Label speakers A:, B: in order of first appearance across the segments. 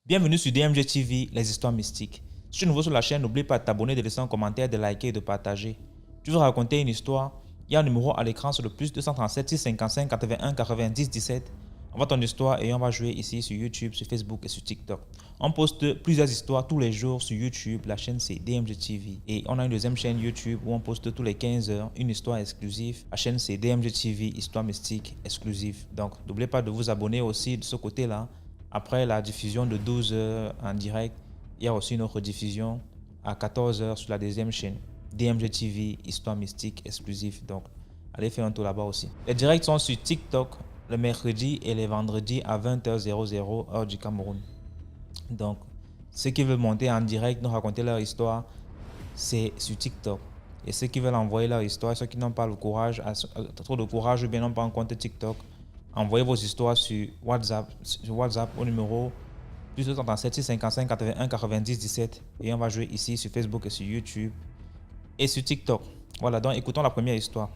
A: Bienvenue sur DMG TV, les histoires mystiques. Si tu es nouveau sur la chaîne, n'oublie pas de t'abonner, de laisser un commentaire, de liker et de partager. Tu veux raconter une histoire? Il y a un numéro à l'écran sur le plus 237 655 81 90 17. Envoie ton histoire et on va jouer ici sur YouTube, sur Facebook et sur TikTok. On poste plusieurs histoires tous les jours sur YouTube. La chaîne c'est DMG TV. Et on a une deuxième chaîne YouTube où on poste tous les 15 heures une histoire exclusive. La chaîne c'est DMG TV, histoire mystique exclusive. Donc n'oubliez pas de vous abonner aussi de ce côté-là. Après la diffusion de 12 heures en direct, il y a aussi une autre diffusion à 14 heures sur la deuxième chaîne. DMG TV, histoire mystique exclusive. Donc, allez faire un tour là-bas aussi. Les directs sont sur TikTok le mercredi et les vendredis à 20h00 heure du Cameroun. Donc, ceux qui veulent monter en direct, nous raconter leur histoire, c'est sur TikTok. Et ceux qui veulent envoyer leur histoire, ceux qui n'ont pas le courage, trop de courage ou bien n'ont pas un compte TikTok, envoyez vos histoires sur WhatsApp au numéro plus 237 655 81 90 17 et on va jouer ici sur Facebook et sur YouTube et sur TikTok. Voilà, donc écoutons la première histoire.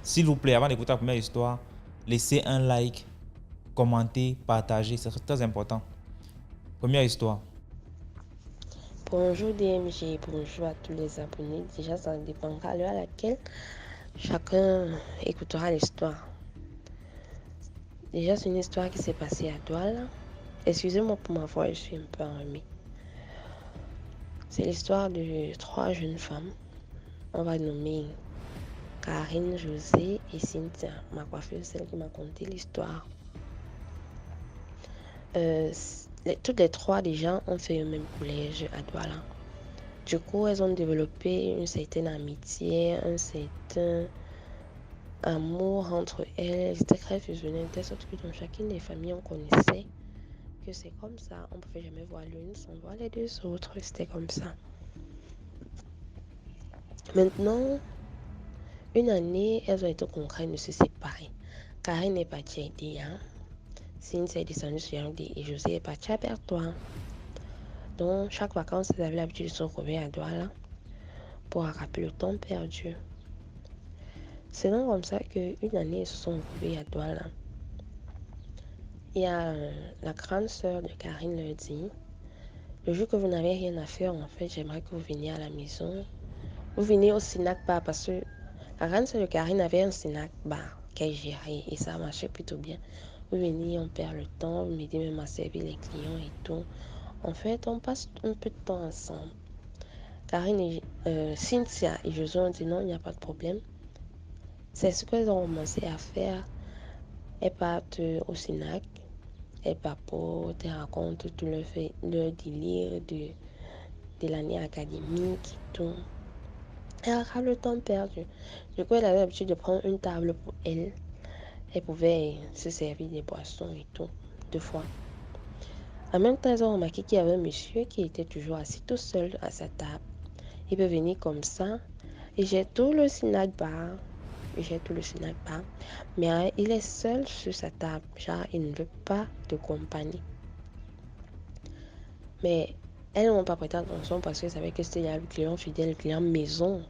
A: S'il vous plaît, avant d'écouter la première histoire, laissez un like, commentez, partagez, c'est très important. Première histoire.
B: Bonjour DMG, bonjour à tous les abonnés. Déjà, ça dépendra à l'heure à laquelle chacun écoutera l'histoire. Déjà, c'est une histoire qui s'est passée à Douala. Excusez-moi pour ma voix, je suis un peu enrhumée. C'est l'histoire de 3 jeunes femmes. On va nommer Karine, José et Cynthia, ma coiffeuse, celle qui m'a conté l'histoire. Toutes les 3 déjà ont fait le même collège à Douala. Du coup, elles ont développé une certaine amitié, un certain amour entre elles. Elles étaient très fusionnées, de sorte que dans chacune des familles, on connaissait que c'est comme ça. On ne pouvait jamais voir l'une sans voir les deux autres. C'était comme ça. Maintenant, une année, elles ont été contraintes de se séparer. Karine est partie à Idéa. Cynthia est descendue sur Yaoundé et José est parti à Bertois. Donc, chaque vacances, elles avaient l'habitude de se retrouver à Douala pour rattraper le temps perdu. C'est donc comme ça qu'une année, elles se sont retrouvées à Douala. Il y a la grande sœur de Karine leur dit, le jour que vous n'avez rien à faire, en fait, j'aimerais que vous veniez à la maison. Vous venez au Sinac Bar parce que la grande sœur de Karine avait un Sinac Bar qu'elle gérait et ça marchait plutôt bien. Vous venez, on perd le temps, vous m'aidez même à servir les clients et tout. En fait, on passe un peu de temps ensemble. Karine et Cynthia et Josué ont dit non, il n'y a pas de problème. C'est ce qu'elles ont commencé à faire. Elles partent au Sinac. Elles papotent, elles racontent tout leur délire de l'année académique et tout. Elle rattrape le temps perdu. Du coup, elle avait l'habitude de prendre une table pour elle. Elle pouvait se servir des boissons et tout, 2 fois. En même temps, elles ont remarqué qu'il y avait un monsieur qui était toujours assis tout seul à sa table. Il peut venir comme ça. Il jette tout le snack bar. Mais il est seul sur sa table. Genre, il ne veut pas de compagnie. Mais elles n'ont pas prêté attention parce qu'elles savaient que c'était le client fidèle, le client maison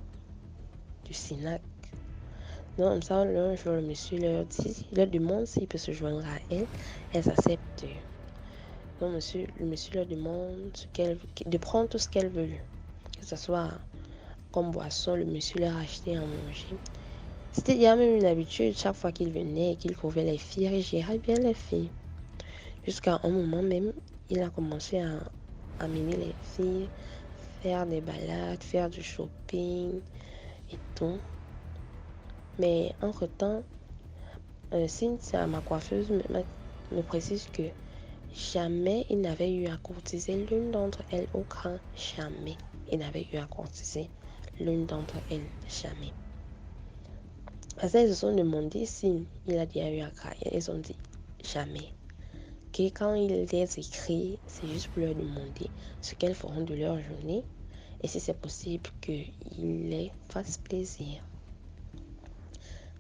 B: du Sinac. Donc, comme ça, un jour, le monsieur leur demande s'il peut se joindre à elle. Elles acceptent. Donc, le monsieur leur demande de prendre tout ce qu'elles veulent. Que ce soit comme boisson, le monsieur leur achetait à manger. C'était déjà même une habitude, chaque fois qu'il venait et qu'il trouvait les filles, il gérait bien les filles. Jusqu'à un moment même, il a commencé à amener les filles, faire des balades, faire du shopping et tout. Mais entre-temps, Cynthia, ma coiffeuse, me précise que jamais il n'avait eu à courtiser l'une d'entre elles au grand. Jamais il n'avait eu à courtiser l'une d'entre elles. Jamais. Parce qu'elles se sont demandé s'il a déjà eu à craquer. Elles ont dit jamais. Que quand il les écrit, c'est juste pour leur demander ce qu'elles feront de leur journée et si c'est possible qu'il les fasse plaisir.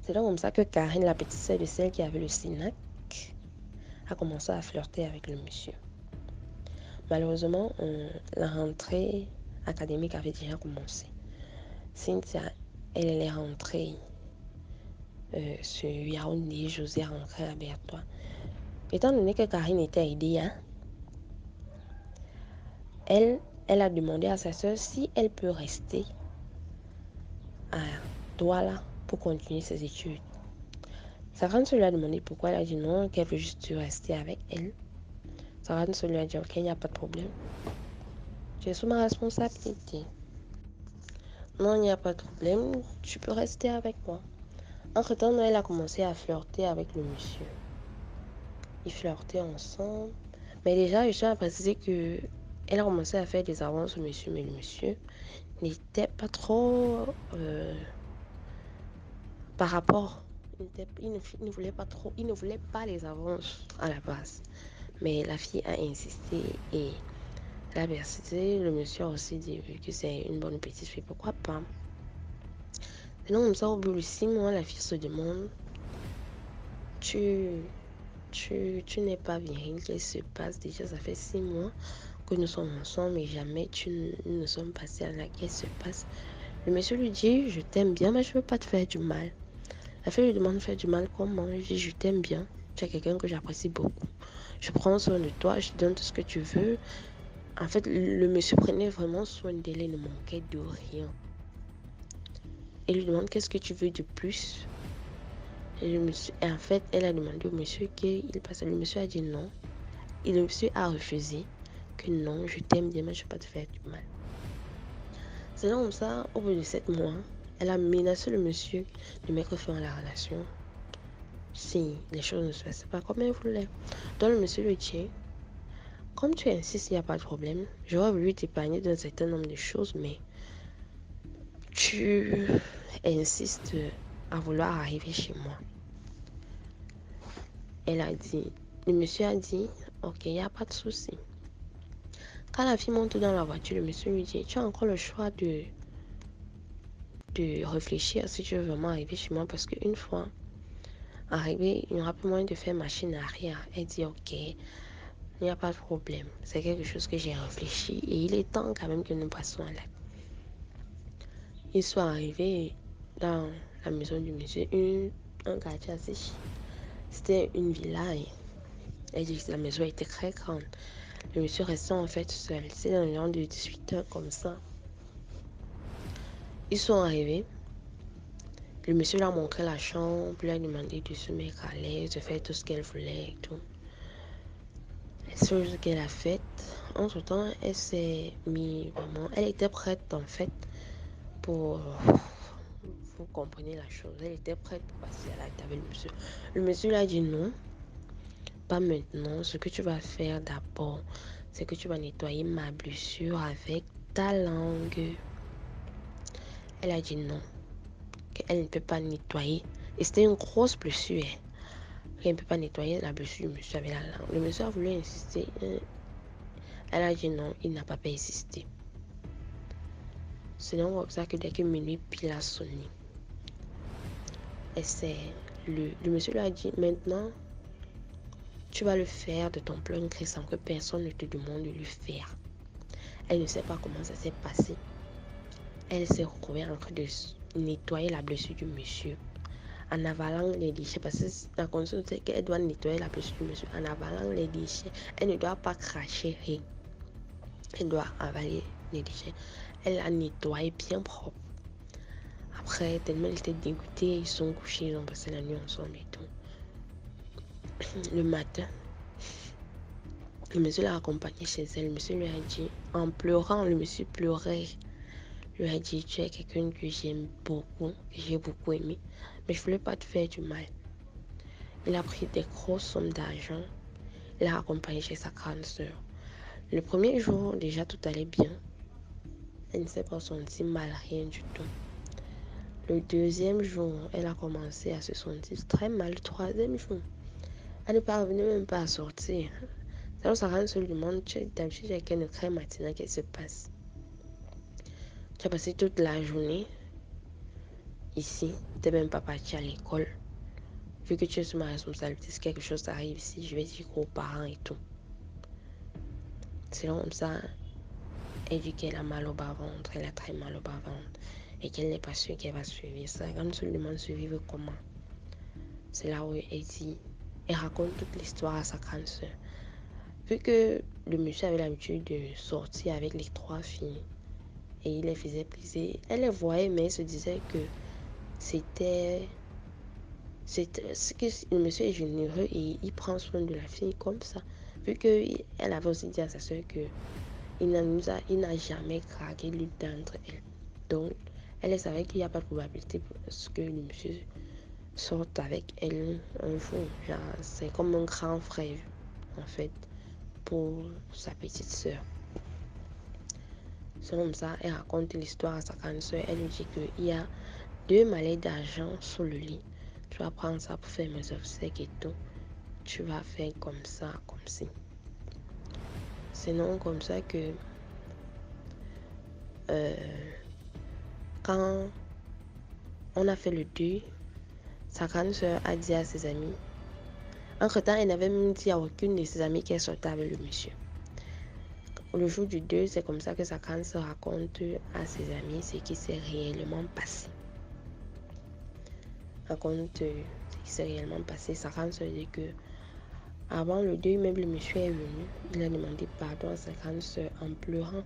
B: C'est donc comme ça que Karine, la petite sœur de celle qui avait le Sinac, a commencé à flirter avec le monsieur. Malheureusement, la rentrée académique avait déjà commencé. Cynthia, elle est rentrée sur Yaoundé, José rentrait à Bertois. Étant donné que Karine était aidée, hein, elle a demandé à sa soeur si elle peut rester à Douala pour continuer ses études. Sa grande soeur lui a demandé pourquoi. Elle a dit non, qu'elle veut juste rester avec elle. Sa grande soeur lui a dit ok, il n'y a pas de problème. Tu es sous ma responsabilité. Non, il n'y a pas de problème, tu peux rester avec moi. Entre-temps, elle a commencé à flirter avec le monsieur. Ils flirtaient ensemble. Mais déjà, je tiens à préciser que elle a commencé à faire des avances au monsieur, mais le monsieur n'était pas trop par rapport. Il ne voulait pas trop, il ne voulait pas les avances à la base. Mais la fille a insisté et elle a persisté. Le monsieur a aussi dit vu que c'est une bonne petite fille, pourquoi pas. Sinon, comme ça, au bout de 6 mois, la fille se demande, tu n'es pas bien, qu'est-ce qui se passe? Déjà, ça fait 6 mois que nous sommes ensemble et jamais nous ne sommes passés à la qu'est-ce qui se passe? Le monsieur lui dit, je t'aime bien, mais je ne veux pas te faire du mal. La fille lui demande de faire du mal comment? Il dit, je t'aime bien, tu es quelqu'un que j'apprécie beaucoup. Je prends soin de toi, je te donne tout ce que tu veux. En fait, le monsieur prenait vraiment soin d'elle et ne manquait de rien. Elle lui demande, qu'est-ce que tu veux de plus? Et en fait, elle a demandé au monsieur qu'il passe. Le monsieur a dit non. Et le monsieur a refusé que non, je t'aime bien, mais je ne vais pas te faire du mal. C'est comme ça, au bout de 7 mois, elle a menacé le monsieur de mettre fin à la relation si les choses ne se passaient pas comme elle voulait. Donc le monsieur lui dit, comme tu insistes, il n'y a pas de problème. J'aurais voulu t'épargner d'un certain nombre de choses, mais tu insistes à vouloir arriver chez moi. Elle a dit, le monsieur a dit, ok, il n'y a pas de souci. Quand la fille monte dans la voiture, le monsieur lui dit, tu as encore le choix de réfléchir si tu veux vraiment arriver chez moi parce qu'une fois arrivé, il n'y aura plus moyen de faire machine arrière. Elle dit, ok, il n'y a pas de problème. C'est quelque chose que j'ai réfléchi et il est temps quand même que nous passions à l'acte. Ils sont arrivés dans la maison du monsieur, un quartier assez chic. C'était une villa et elle dit que la maison était très grande. Le monsieur restait en fait seul. C'est dans le genre de 18 heures comme ça. Ils sont arrivés. Le monsieur lui a montré la chambre, lui a demandé de se mettre à l'aise, de faire tout ce qu'elle voulait et tout. La chose qu'elle a faite, entre-temps, elle s'est mise vraiment... Elle était prête en fait pour... Vous comprenez la chose. Elle était prête pour passer à l'acte avec le monsieur. Le monsieur lui a dit non, pas maintenant. Ce que tu vas faire d'abord, c'est que tu vas nettoyer ma blessure avec ta langue. Elle a dit non, qu'elle ne peut pas nettoyer. Et c'était une grosse blessure. Elle ne peut pas nettoyer la blessure du monsieur avec la langue. Le monsieur a voulu insister. Elle a dit non, il n'a pas persisté. C'est donc comme ça que dès que minuit pile a sonné, le monsieur lui a dit maintenant, tu vas le faire de ton plein gré sans que personne ne te demande de le faire. Elle ne sait pas comment ça s'est passé. Elle s'est retrouvée en train de nettoyer la blessure du monsieur en avalant les déchets parce que la condition c'est qu'elle doit nettoyer la blessure du monsieur en avalant les déchets. Elle ne doit pas cracher rien. Elle doit avaler les déchets. Elle a nettoyé bien propre. Après, tellement elle était dégoûtée, ils sont couchés, ils ont passé la nuit ensemble et tout. Le matin, le monsieur l'a accompagnée chez elle. Le monsieur lui a dit, en pleurant, le monsieur pleurait. Il lui a dit, tu es quelqu'un que j'aime beaucoup, que j'ai beaucoup aimé, mais je ne voulais pas te faire du mal. Il a pris des grosses sommes d'argent. Il l'a accompagnée chez sa grande sœur. Le premier jour, déjà, tout allait bien. Elle ne s'est pas sentie mal, rien du tout. Le deuxième jour, elle a commencé à se sentir très mal. Le troisième jour, elle ne parvenait même pas à sortir. Alors, sa grande sœur lui demande, d'habitude, avec une crème matinale, qu'est-ce qui se passe? Tu as passé toute la journée ici, tu n'es même pas parti à l'école. Vu que tu es sous ma responsabilité, si quelque chose t'arrive ici, je vais dire aux parents et tout. C'est comme ça, elle dit qu'elle a mal au bas-ventre, elle a très mal au bas-ventre, et qu'elle n'est pas sûre qu'elle va suivre ça. Quand tu lui demandes de vivre comment? c'est là où elle raconte toute l'histoire à sa grande sœur. Vu que le monsieur avait l'habitude de sortir avec les 3 filles et il les faisait plaisir, elle les voyait, mais elle se disait que c'était ce que le monsieur est généreux et il prend soin de la fille comme ça. Vu qu'elle avait aussi dit à sa soeur que il n'a jamais craqué l'une d'entre elles. Donc, elle savait qu'il n'y a pas de probabilité pour ce que le monsieur sorte avec elle un jour. Genre, c'est comme un grand frère, en fait, pour sa petite sœur. C'est comme ça, elle raconte l'histoire à sa grande sœur. Elle lui dit qu'il y a 2 mallettes d'argent sur le lit. Tu vas prendre ça pour faire mes obsèques et tout. Tu vas faire comme ça, comme ci. C'est non comme ça que quand on a fait le deuil, sa grande sœur a dit à ses amis. Entre-temps, elle n'avait même dit à aucune de ses amies qu'elle sortait avec le monsieur. Le jour du deuil, c'est comme ça que sa grande sœur raconte à ses amis ce qui s'est réellement passé. Raconte ce qui s'est réellement passé. Sa grande sœur dit que avant le deuil, même le monsieur est venu. Il a demandé pardon à sa grande sœur en pleurant.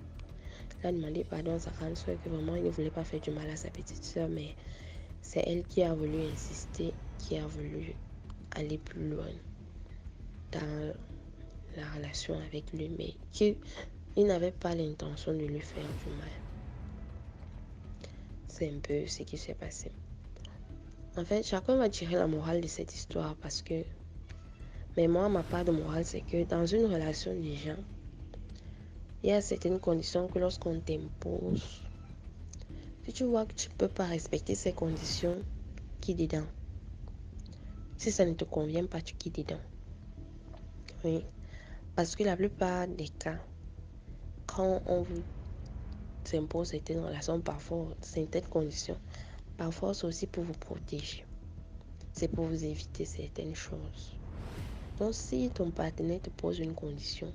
B: Il a demandé pardon à sa grande sœur que vraiment il ne voulait pas faire du mal à sa petite sœur, mais c'est elle qui a voulu insister, qui a voulu aller plus loin dans la relation avec lui, mais qu'il n'avait pas l'intention de lui faire du mal. C'est un peu ce qui s'est passé. En fait, chacun va tirer la morale de cette histoire parce que, mais moi, ma part de morale, c'est que dans une relation des gens, il y a certaines conditions que lorsqu'on t'impose, si tu vois que tu ne peux pas respecter ces conditions, quitte dedans. Si ça ne te convient pas, tu quittes dedans. Oui. Parce que la plupart des cas, quand on vous impose certaines relations, parfois certaines conditions, parfois c'est aussi pour vous protéger. C'est pour vous éviter certaines choses. Donc si ton partenaire te pose une condition,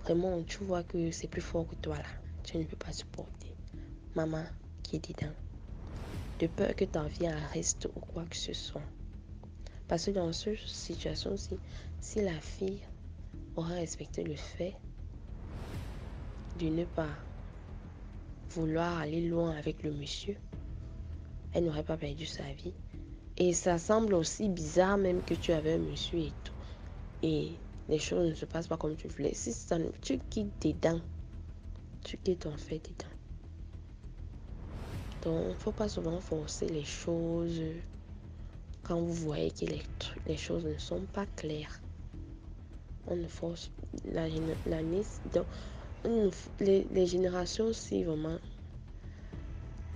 B: vraiment tu vois que c'est plus fort que toi là, tu ne peux pas supporter. Maman qui est dedans. De peur que ta vie en reste ou quoi que ce soit. Parce que dans cette situation-ci, si la fille aura respecté le fait de ne pas vouloir aller loin avec le monsieur, elle n'aurait pas perdu sa vie. Et ça semble aussi bizarre même que tu avais un monsieur et tout. Et les choses ne se passent pas comme tu voulais. Si ça, tu quittes dedans. Tu quittes en fait dedans. Donc, il ne faut pas souvent forcer les choses quand vous voyez que les choses ne sont pas claires. On ne force les générations, si vraiment,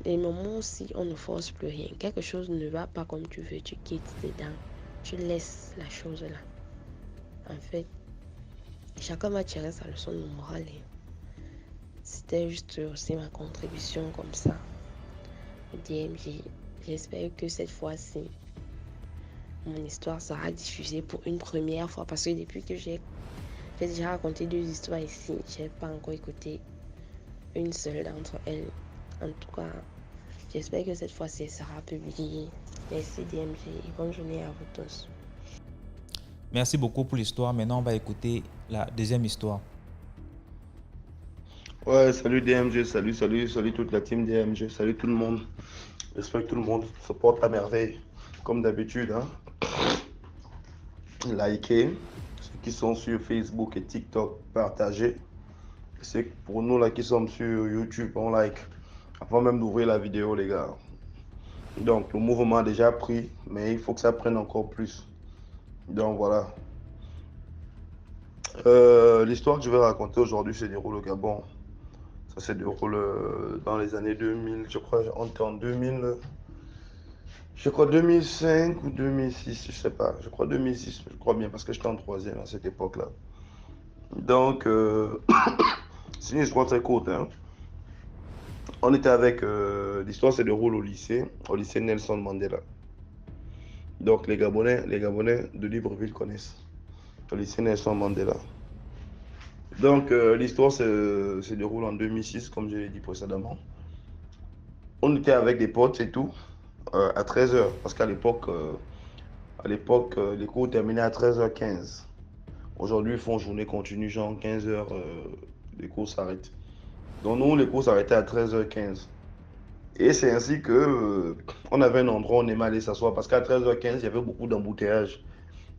B: les moments aussi, on ne force plus rien. Quelque chose ne va pas comme tu veux, tu quittes dedans. Tu laisses la chose là. En fait, chacun va tirer sa leçon de morale. C'était juste aussi ma contribution comme ça. DMG. J'espère que cette fois-ci, mon histoire sera diffusée pour une première fois. Parce que depuis que j'ai déjà raconté 2 histoires ici, j'ai pas encore écouté une seule d'entre elles. En tout cas, j'espère que cette fois-ci, elle sera publiée. Merci DMG et bonne journée à vous tous.
A: Merci beaucoup pour l'histoire. Maintenant, on va écouter la deuxième histoire.
C: Ouais, salut DMG, salut toute la team DMG, salut tout le monde. J'espère que tout le monde se porte à merveille, comme d'habitude. Hein. Likez, ceux qui sont sur Facebook et TikTok, partagez. C'est pour nous là qui sommes sur YouTube, on like. Avant même d'ouvrir la vidéo, les gars. Donc, le mouvement a déjà pris, mais il faut que ça prenne encore plus. Donc, voilà. L'histoire que je vais raconter aujourd'hui se déroule au Gabon. Ça se déroule dans les années 2000, je crois, on était en 2000, je crois 2005 ou 2006, je sais pas, je crois 2006, je crois bien, parce que j'étais en 3e à cette époque-là. Donc, c'est une histoire très courte. Hein. On était avec, l'histoire se déroule au lycée Nelson Mandela. Donc, les Gabonais de Libreville connaissent le lycée Nelson Mandela. Donc, l'histoire se déroule en 2006, comme je l'ai dit précédemment. On était avec des potes et tout, à 13h, parce qu'à l'époque, À l'époque, les cours terminaient à 13h15. Aujourd'hui, ils font journée continue, genre 15h, les cours s'arrêtent. Donc nous, les cours s'arrêtaient à 13h15. Et c'est ainsi que on avait un endroit où on aimait aller s'asseoir parce qu'à 13h15, il y avait beaucoup d'embouteillages.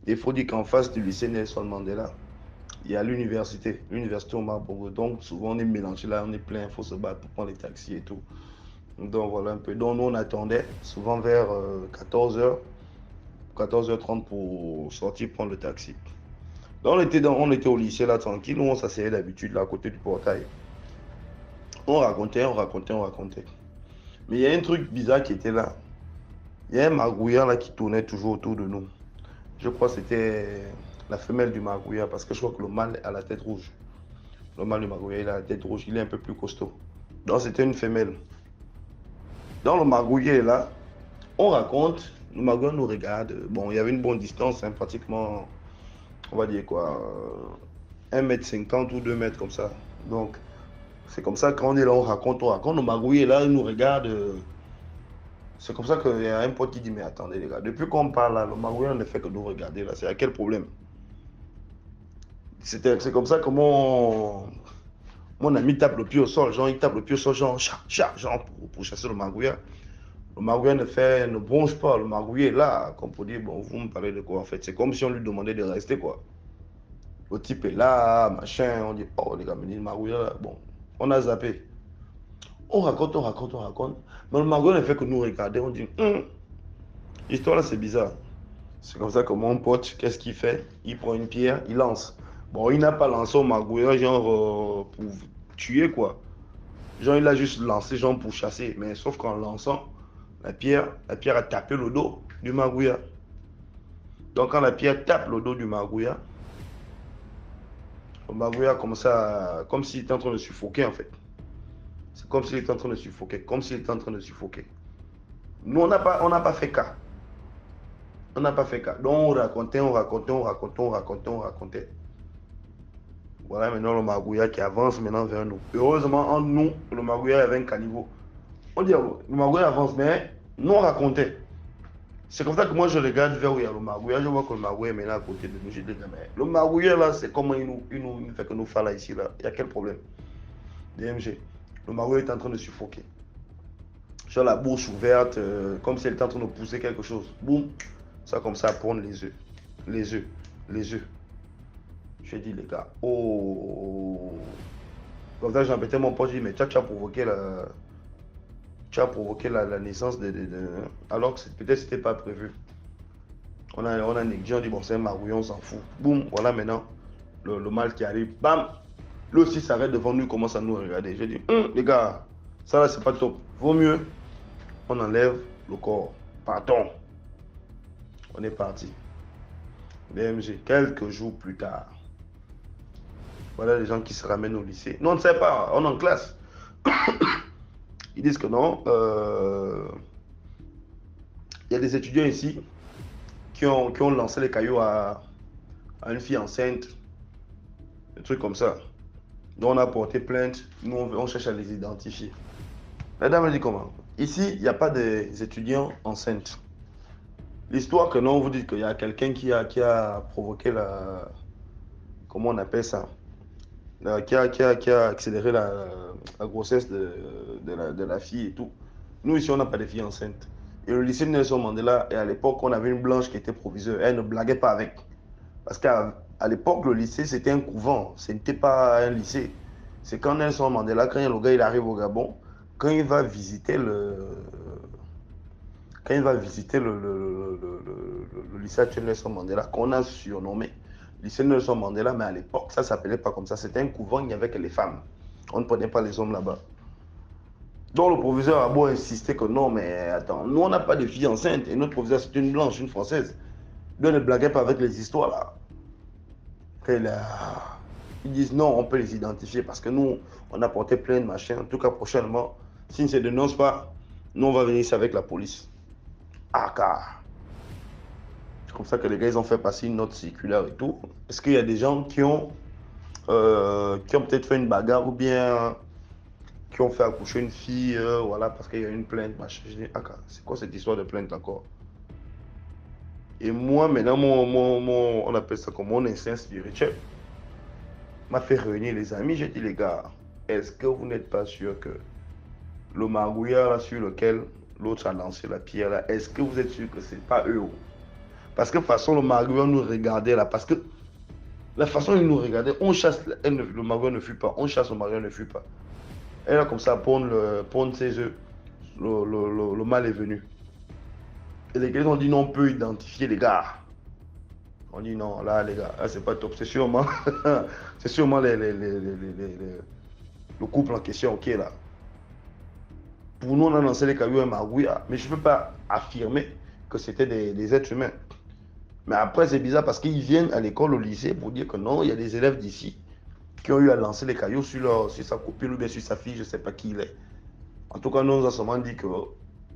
C: Il faut dire qu'en face du lycée Nelson Mandela, il y a l'université Omar Bongo. Donc souvent on est mélangé là, on est plein, il faut se battre pour prendre les taxis et tout. Donc voilà un peu. Donc nous on attendait souvent vers 14h, 14h30 pour sortir prendre le taxi. Donc on était au lycée là tranquille, nous on s'asseyait d'habitude là à côté du portail. On racontait. Mais il y a un truc bizarre qui était là. Il y a un magouillard là qui tournait toujours autour de nous. Je crois que c'était la femelle du magouillard parce que je crois que le mâle a la tête rouge. Le mâle du magouillard, il a la tête rouge, il est un peu plus costaud. Donc c'était une femelle. Dans le magouillard là, on raconte, le magouillard nous regarde. Bon, il y avait une bonne distance, hein, pratiquement, on va dire quoi, 1,50 m ou 2 m comme ça. Donc c'est comme ça quand on est là, on raconte. Le magouillard là, il nous regarde. C'est comme ça qu'il y a un pote qui dit, mais attendez les gars, depuis qu'on parle là, le magouillard ne fait que nous regarder là, c'est à quel problème? C'est comme ça que mon ami tape le pied au sol, genre il tape le pied au sol, genre chat, chat, genre pour chasser le magouillard. Le magouillard ne bronche pas, le magouillard est là, comme pour dire, bon, vous me parlez de quoi en fait? C'est comme si on lui demandait de rester quoi. Le type est là, machin, on dit, oh les gars, mais le magouillard là, bon, on a zappé. On raconte. Mais le magouillard ne fait que nous regarder, on dit, l'histoire là c'est bizarre. C'est comme ça que mon pote, qu'est-ce qu'il fait? Il prend une pierre, il lance. Bon, il n'a pas lancé au magouilleur, genre pour tuer quoi. Genre, il a juste lancé, genre pour chasser. Mais sauf qu'en lançant, la pierre a tapé le dos du magouilleur. Donc, quand la pierre tape le dos du magouilleur, le magouilleur commence à. Comme s'il était en train de suffoquer en fait. C'est comme s'il était en train de suffoquer. Comme s'il était en train de suffoquer. Nous, on n'a pas fait cas. On n'a pas fait cas. Donc, on racontait. Voilà maintenant le magouillard qui avance maintenant vers nous. Heureusement, entre nous, le magouillard avait un caniveau. On dit, le magouillard avance, mais nous on racontait. C'est comme ça que moi je regarde vers où il y a le magouillard. Je vois que le magouillard est maintenant à côté de nous. Je dis, mais le magouillard là, c'est comment il nous fait que nous fasse là ici là. Il y a quel problème? DMG. Le magouillard est en train de suffoquer. J'ai la bouche ouverte, comme si elle était en train de pousser quelque chose. Boum. Ça comme ça, prendre les œufs. Les œufs. Les œufs. Je dis, les gars, oh. Comme ça, j'ai embêté mon pote, je dis, mais tu as provoqué la naissance alors que peut-être c'était pas prévu. On a négligé, on dit, bon, c'est un magouillon, on s'en fout. Boum, voilà maintenant, le mâle qui arrive, bam, lui aussi s'arrête devant nous, il commence à nous regarder. Je dis, les gars, ça là, c'est pas top. Vaut mieux, on enlève le corps. Partons. On est parti. BMG, quelques jours plus tard. Voilà les gens qui se ramènent au lycée. Nous, on ne sait pas, on est en classe. Ils disent que non. Il y a des étudiants ici qui ont lancé les cailloux à une fille enceinte. Des trucs comme ça. Donc on a porté plainte. Nous, on cherche à les identifier. La dame a dit comment? Ici, il n'y a pas d'étudiants enceintes. L'histoire que non, on vous dit qu'il y a quelqu'un qui a provoqué la... Comment on appelle ça? Qui a accéléré la grossesse de la fille et tout. Nous, ici, on n'a pas de filles enceintes. Et le lycée Nelson Mandela, et à l'époque, on avait une blanche qui était proviseure. Elle ne blaguait pas avec. Parce qu'à l'époque, le lycée, c'était un couvent. Ce n'était pas un lycée. C'est quand Nelson Mandela, quand le gars il arrive au Gabon, quand il va visiter le lycée actuel Nelson Mandela, qu'on a surnommé lycée Nelson Mandela, mais à l'époque, ça ne s'appelait pas comme ça. C'était un couvent, il n'y avait que les femmes. On ne prenait pas les hommes là-bas. Donc le proviseur a beau insister que non, mais attends, nous on n'a pas de filles enceintes. Et notre proviseur c'est une blanche, une française. Donc ne blaguez pas avec les histoires là. Ils disent non, on peut les identifier parce que nous, on a porté plein de machins. En tout cas, prochainement, s'ils ne se dénoncent pas, nous on va venir ici avec la police. Ah, car. C'est comme ça que les gars, ils ont fait passer une note circulaire et tout. Est-ce qu'il y a des gens qui ont peut-être fait une bagarre ou bien qui ont fait accoucher une fille, voilà, parce qu'il y a une plainte, machin. Je dis, ah, c'est quoi cette histoire de plainte encore? Et moi, maintenant, on appelle ça comme mon instinct spirituel m'a fait réunir les amis. J'ai dit, les gars, est-ce que vous n'êtes pas sûr que le margouillard là, sur lequel l'autre a lancé la pierre, là, est-ce que vous êtes sûr que c'est pas eux? Parce que de toute façon, le margouillard nous regardait là. Parce que la façon dont il nous regardait, on chasse, le margouillard ne fuit pas. On chasse, le margouillard ne fuit pas. Elle a comme ça pondre ses œufs. Le mal est venu. Et les gars ont dit non, on peut identifier les gars. On dit non, là les gars, là, c'est pas top. C'est sûrement le couple en question qui est là. Pour nous, on a lancé les cailloux à margouillard. Mais je ne peux pas affirmer que c'était des êtres humains. Mais après, c'est bizarre parce qu'ils viennent à l'école, au lycée, pour dire que non, il y a des élèves d'ici qui ont eu à lancer les cailloux sur sa copine ou bien sur sa fille, je ne sais pas qui il est. En tout cas, nous, on a seulement dit qu'il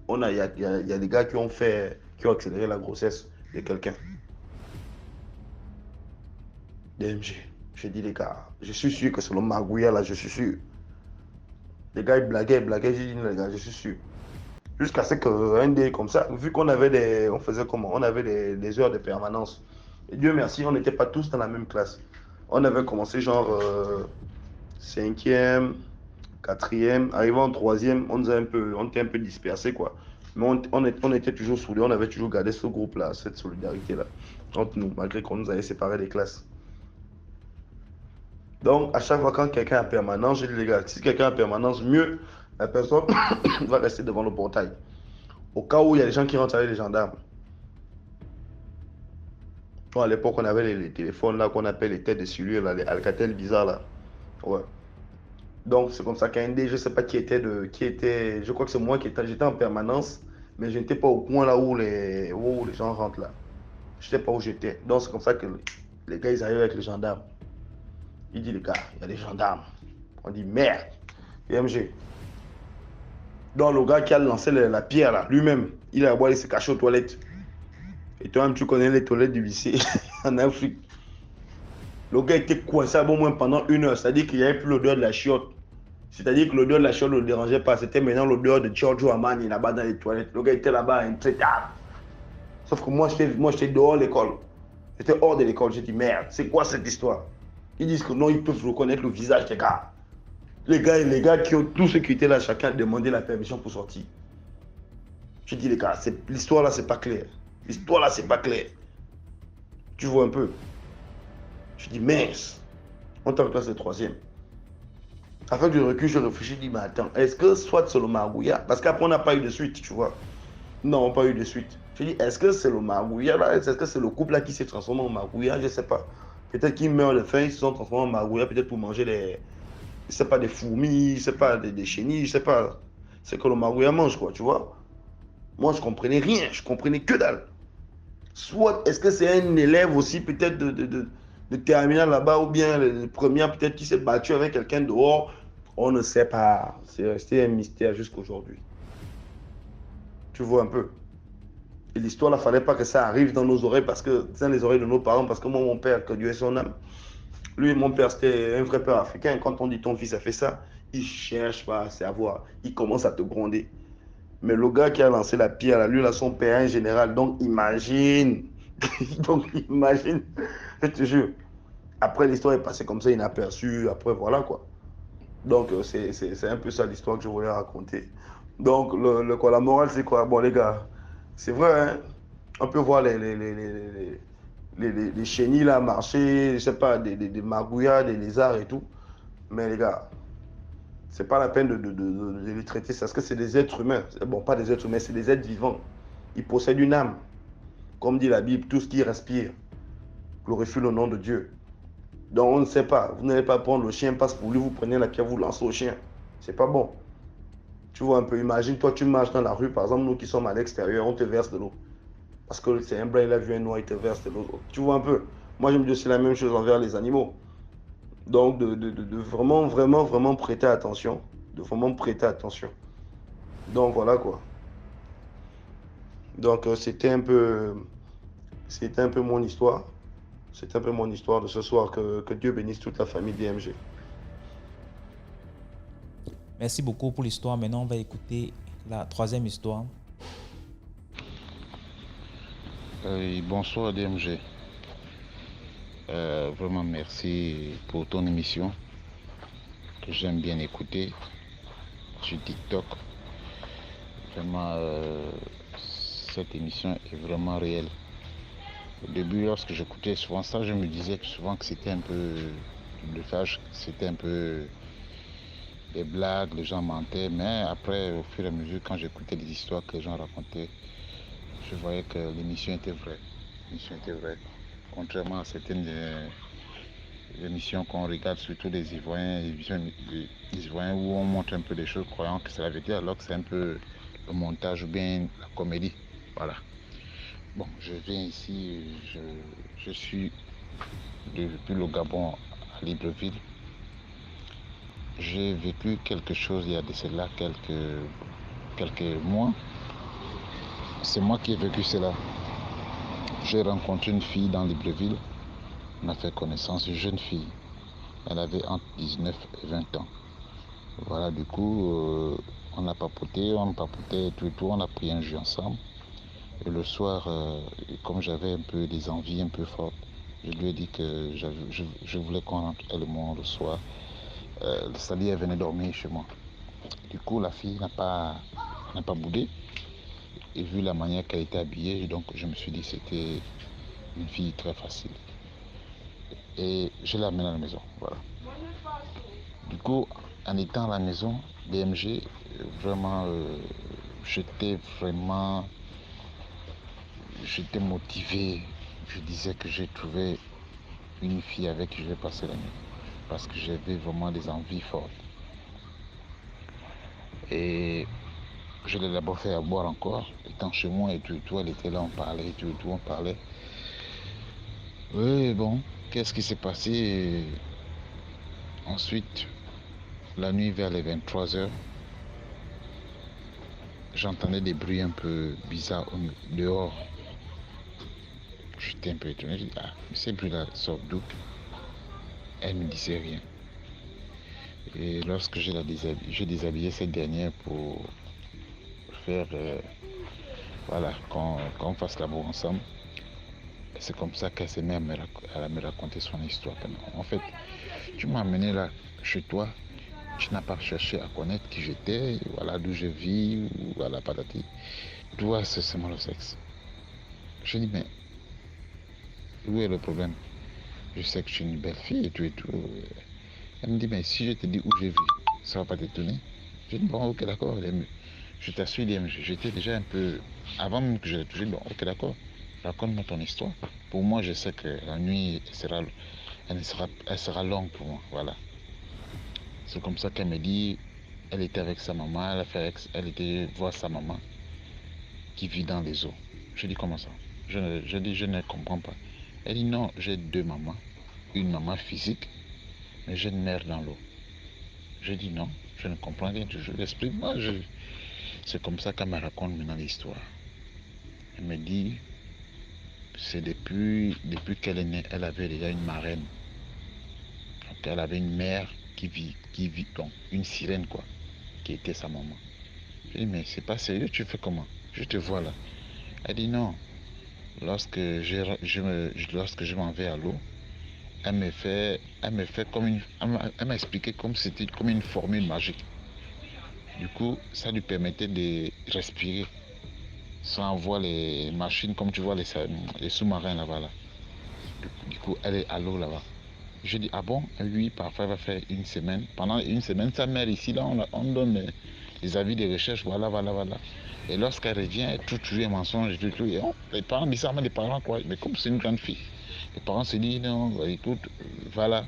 C: y a des gars qui ont accéléré la grossesse de quelqu'un. DMG. J'ai dit, les gars, je suis sûr que c'est le margouillard là, je suis sûr. Les gars, ils blaguaient, j'ai dit, les gars, je suis sûr. Jusqu'à ce qu'un day comme ça, vu qu'on avait des heures de permanence. Et Dieu merci, on n'était pas tous dans la même classe. On avait commencé genre 5e, 4e, arrivant en 3e, on était un peu dispersés quoi. Mais on était toujours soudés, on avait toujours gardé ce groupe-là, cette solidarité-là entre nous, malgré qu'on nous avait séparés des classes. Donc, à chaque fois quand quelqu'un a permanence, je dis les gars, si quelqu'un a permanence, mieux, la personne va rester devant le portail. Au cas où il y a des gens qui rentrent avec les gendarmes. Bon, à l'époque, on avait les téléphones là qu'on appelle les têtes de cellules, là, les Alcatel bizarres là. Ouais. Donc, c'est comme ça qu'un dé, je ne sais pas qui était, je crois que c'est moi j'étais en permanence, mais je n'étais pas au coin là où les gens rentrent là. Je ne sais pas où j'étais. Donc, c'est comme ça que les gars, ils arrivent avec les gendarmes. Il dit, les gars, il y a des gendarmes. On dit, merde, IMG. Donc, le gars qui a lancé la pierre, là, lui-même, il a boire, il s'est caché aux toilettes. Et toi-même, tu connais les toilettes du lycée en Afrique. Le gars était coincé à bon moins pendant 1 heure. C'est-à-dire qu'il n'y avait plus l'odeur de la chiotte. C'est-à-dire que l'odeur de la chiotte ne le dérangeait pas. C'était maintenant l'odeur de Giorgio Armani là-bas dans les toilettes. Le gars était là-bas, intraitable. Sauf que moi, j'étais dehors de l'école. J'étais hors de l'école. J'ai dit, merde, c'est quoi cette histoire? Ils disent que non, ils peuvent reconnaître le visage des gars. Les gars tous ceux qui étaient là, chacun a demandé la permission pour sortir. Je dis, les gars, l'histoire là, c'est pas clair. L'histoire là, c'est pas clair. Tu vois un peu. Je dis, mince, on est en classe de 3e. Avec du recul, je réfléchis, je dis, mais attends, est-ce que soit c'est le margouillard? Parce qu'après, on n'a pas eu de suite, tu vois. Non, on n'a pas eu de suite. Je dis, est-ce que c'est le margouillard là? Est-ce que c'est le couple là qui s'est transformé en margouillard? Je ne sais pas. Peut-être qu'ils meurent de faim, ils se sont transformés en margouillard, peut-être pour manger des fourmis, je sais pas, des chenilles, je sais pas. C'est que le margouillard mange, quoi, tu vois. Moi, je comprenais rien, je comprenais que dalle. Soit, est-ce que c'est un élève aussi, peut-être de terminale là-bas, ou bien le premier, peut-être qui s'est battu avec quelqu'un dehors. On ne sait pas. C'est resté un mystère jusqu'aujourd'hui. Tu vois un peu. Et l'histoire, il ne fallait pas que ça arrive dans nos oreilles, parce que dans les oreilles de nos parents, parce que moi, mon père, que Dieu ait son âme, lui, mon père, c'était un vrai père africain. Quand on dit ton fils a fait ça, il cherche pas à savoir. Il commence à te gronder. Mais le gars qui a lancé la pierre, là, lui, là, son père est un général. Donc, imagine. Je te jure. Après, l'histoire est passée comme ça, inaperçue. Après, voilà, quoi. Donc, c'est un peu ça l'histoire que je voulais raconter. Donc, la morale, c'est quoi? Bon, les gars, c'est vrai, hein? On peut voir les chenilles là marcher, je sais pas, des magouillards, des lézards et tout. Mais les gars, c'est pas la peine de les traiter, parce que c'est des êtres humains. Bon, pas des êtres humains, c'est des êtres vivants. Ils possèdent une âme. Comme dit la Bible, tout ce qui respire glorifie le nom de Dieu. Donc on ne sait pas. Vous n'allez pas prendre le chien, passe pour lui, vous prenez la pierre, vous lancez au chien. C'est pas bon. Tu vois un peu, imagine, toi tu marches dans la rue, par exemple, nous qui sommes à l'extérieur, on te verse de l'eau. Parce que c'est un blanc, il a vu un noir, il te verse de l'eau. Tu vois un peu. Moi je me dis aussi la même chose envers les animaux. Donc de vraiment, vraiment, vraiment prêter attention. De vraiment prêter attention. Donc voilà quoi. Donc c'était un peu mon histoire. C'est un peu mon histoire de ce soir. Que Dieu bénisse toute la famille DMG.
A: Merci beaucoup pour l'histoire. Maintenant, on va écouter la 3e histoire.
D: Bonsoir DMG. Vraiment merci pour ton émission que j'aime bien écouter sur TikTok. Vraiment, cette émission est vraiment réelle. Au début, lorsque j'écoutais souvent ça, je me disais que souvent que c'était un peu de fâche, c'était un peu des blagues, les gens mentaient. Mais après, au fur et à mesure, quand j'écoutais les histoires que les gens racontaient, je voyais que l'émission était vraie. L'émission était vraie. Contrairement à certaines émissions qu'on regarde, surtout les Ivoiriens, les Ivoiriens où on montre un peu des choses croyant que c'est la vérité, alors que c'est un peu le montage ou bien la comédie. Voilà. Bon, je viens ici, je suis depuis le Gabon à Libreville. J'ai vécu quelque chose il y a de cela quelques mois. C'est moi qui ai vécu cela. J'ai rencontré une fille dans Libreville. On a fait connaissance, une jeune fille. Elle avait entre 19 et 20 ans. Voilà, du coup, on a papoté tout, on a pris un jus ensemble. Et le soir, comme j'avais un peu des envies un peu fortes, je lui ai dit que je voulais qu'on rentre, elle et moi, le soir. C'est-à-dire, elle venait dormir chez moi. Du coup, la fille n'a pas boudé. Et vu la manière qu'elle était habillée, donc je me suis dit que c'était une fille très facile. Et je l'ai amenée à la maison. Voilà. Du coup, en étant à la maison, DMG, vraiment, j'étais motivé. Je disais que j'ai trouvé une fille avec qui je vais passer la nuit. Parce que j'avais vraiment des envies fortes. Et je l'ai d'abord fait à boire encore. Étant chez moi et tout, elle était là, on parlait, tout, on parlait. Oui, bon, qu'est-ce qui s'est passé? Ensuite, la nuit vers les 23h, j'entendais des bruits un peu bizarres dehors. J'étais un peu étonné, je dis, ah, ces bruits-là sortent d'où? Elle ne me disait rien. Et lorsque j'ai déshabillé cette dernière pour faire, voilà, qu'on fasse l'amour ensemble, c'est comme ça qu'elle s'est mise à me raconter son histoire. En fait, tu m'as amené là, chez toi, tu n'as pas cherché à connaître qui j'étais, voilà d'où je vis, ou voilà patati. Toi, c'est seulement le sexe. Je dis, mais où est le problème? Je sais que tu es une belle fille et tout et tout. Elle me dit, mais si je te dis où je vis, ça va pas t'étonner? Je dis, bon, ok, d'accord. Je t'assure, j'étais déjà un peu, avant même que je l'ai touché, bon, ok, d'accord. Raconte-moi ton histoire. Pour moi, je sais que la nuit elle sera longue pour moi, voilà. C'est comme ça qu'elle me dit, elle était avec sa maman, elle était voir sa maman qui vit dans les eaux. Je dis, comment ça? Je dis, je ne comprends pas. Elle dit, non, j'ai deux mamans. Une maman physique, mais j'ai une mère dans l'eau. Je dis, non, je ne comprends rien. Je l'explique, moi, c'est comme ça qu'elle me raconte maintenant l'histoire. Elle me dit, c'est depuis qu'elle est née, elle avait déjà une marraine. Donc elle avait une mère qui vit, donc une sirène quoi, qui était sa maman. Je dis, mais c'est pas sérieux, tu fais comment? Je te vois là. Elle dit non. Lorsque je m'en vais à l'eau, elle m'a expliqué comme c'était comme une formule magique. Du coup, ça lui permettait de respirer sans voir les machines comme tu vois les sous-marins là-bas là. Du coup, elle est à l'eau là-bas. Je dis, ah bon? Lui, parfois, il va faire une semaine. Pendant une semaine, sa mère ici, là, on donne les avis de recherche, voilà. Et lorsqu'elle revient, elle trouve toujours un mensonge, tout. Et les parents disent ça, mais les parents, quoi. Mais comme c'est une grande fille, les parents se disent, non, écoute, voilà,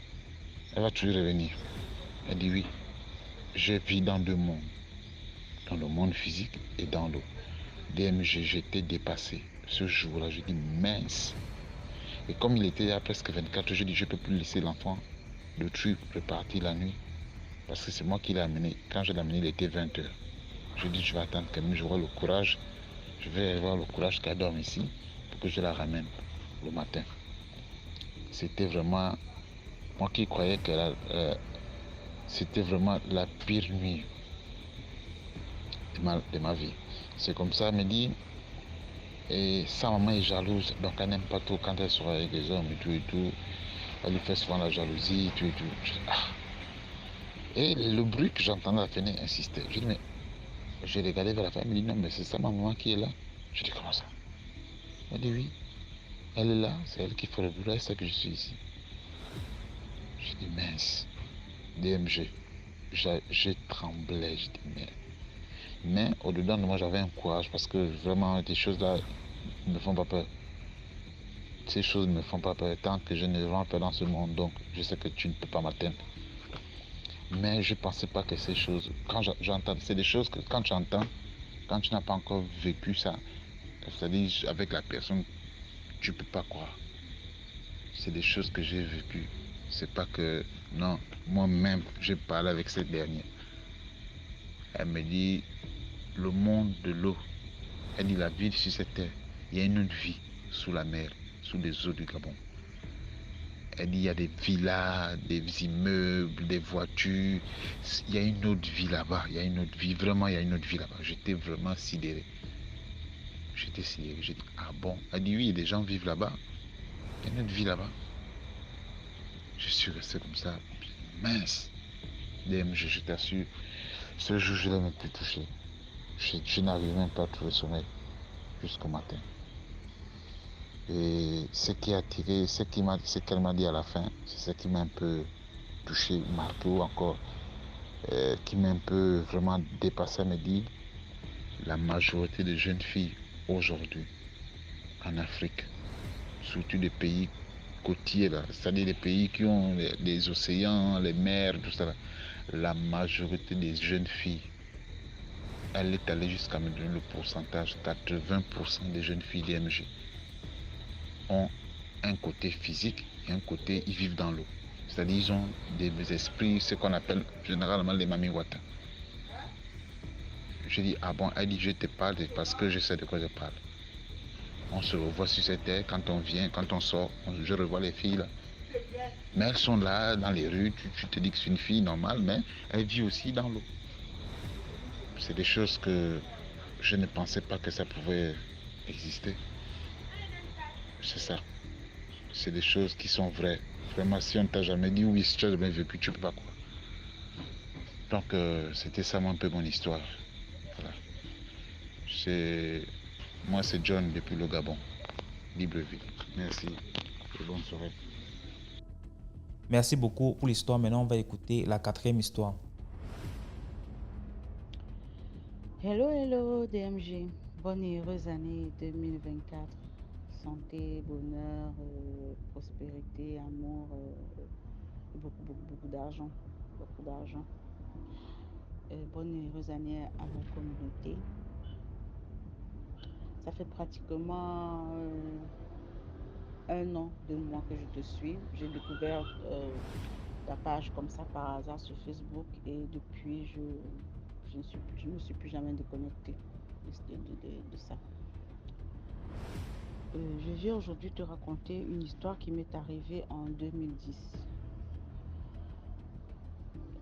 D: elle va toujours revenir. Elle dit, oui, je vis dans deux mondes, dans le monde physique et dans l'eau. DMG, j'étais dépassé. Ce jour-là, je dis, mince. Et comme il était à presque 24 heures, je dis, je ne peux plus laisser l'enfant de truc repartir la nuit. Parce que c'est moi qui l'ai amené. Quand je l'ai amené, il était 20 heures. Je dis, je vais attendre quand même, j'aurai le courage. Je vais avoir le courage qu'elle dorme ici pour que je la ramène le matin. C'était vraiment, moi qui croyais que c'était vraiment la pire nuit de ma vie. C'est comme ça, elle me dit, Et sa maman est jalouse, donc elle n'aime pas trop quand elle sort avec les hommes et tout et tout. Elle lui fait souvent la jalousie et tout et tout. Et le bruit que j'entendais à la fenêtre insistait. Je dis, mais j'ai regardé vers la fenêtre, elle me dit, non, mais c'est ça ma maman qui est là. Je dis, comment ça? Elle dit, oui, elle est là, c'est elle qui fait le bruit, elle sait que je suis ici. Je dis, mince, DMG. J'ai tremblé, je dis, mais au-dedans de moi, j'avais un courage parce que vraiment, des choses-là ne me font pas peur. Ces choses ne me font pas peur tant que je ne rentre pas dans ce monde. Donc, je sais que tu ne peux pas m'atteindre. Mais je ne pensais pas que ces choses, quand j'entends, c'est des choses que quand tu entends, quand tu n'as pas encore vécu ça, c'est-à-dire avec la personne, tu ne peux pas croire. C'est des choses que j'ai vécues. C'est pas que, non, moi-même, j'ai parlé avec cette dernière. Elle me dit, le monde de l'eau, elle dit, la vie sur cette terre, il y a une autre vie sous la mer, sous les eaux du Gabon. Elle dit, il y a des villas, des immeubles, des voitures. Il y a une autre vie là-bas. Il y a une autre vie. Vraiment, il y a une autre vie là-bas. J'étais vraiment sidéré. J'étais sidéré. J'ai dit, ah bon? Elle dit, oui, des gens vivent là-bas. Il y a une autre vie là-bas. Je suis resté comme ça. Mince. DMG, je t'assure. Ce jour, je ne l'ai même plus touché. Je n'arrive même pas à trouver sommeil jusqu'au matin. Et ce qui a tiré, ce qu'elle m'a dit à la fin, c'est ce qui m'a un peu touché, marqué ou encore qui m'a un peu vraiment dépassé. Me dit, la majorité des jeunes filles aujourd'hui en Afrique, surtout des pays côtiers, là, c'est-à-dire des pays qui ont les océans, les mers, tout ça, là, la majorité des jeunes filles, elle est allée jusqu'à me donner le pourcentage, 80% des jeunes filles DMG ont un côté physique et un côté, ils vivent dans l'eau. C'est-à-dire, ils ont des esprits, ce qu'on appelle généralement les mamiwata. Je dis, ah bon, elle dit, je te parle parce que je sais de quoi je parle. On se revoit sur cette terre, quand on vient, quand on sort, je revois les filles là. Mais elles sont là, dans les rues, tu te dis que c'est une fille normale, mais elle vit aussi dans l'eau. C'est des choses que je ne pensais pas que ça pouvait exister. C'est ça. C'est des choses qui sont vraies. Vraiment, si on t'a jamais dit oui, si tu as jamais vécu, tu peux pas croire. Donc, c'était ça un peu mon histoire. Voilà. Moi, c'est John depuis le Gabon. Libreville. Merci et bonne soirée.
A: Merci beaucoup pour l'histoire. Maintenant, on va écouter la quatrième histoire.
E: Hello, hello DMG. Bonne et heureuse année 2024. Santé, bonheur, prospérité, amour, et beaucoup, beaucoup, beaucoup d'argent. Beaucoup d'argent. Bonne et heureuse année à la communauté. Ça fait pratiquement 1 an, 2 mois que je te suis. J'ai découvert ta page comme ça par hasard sur Facebook et depuis, je ne me suis plus jamais déconnectée de ça. Je viens aujourd'hui te raconter une histoire qui m'est arrivée en 2010.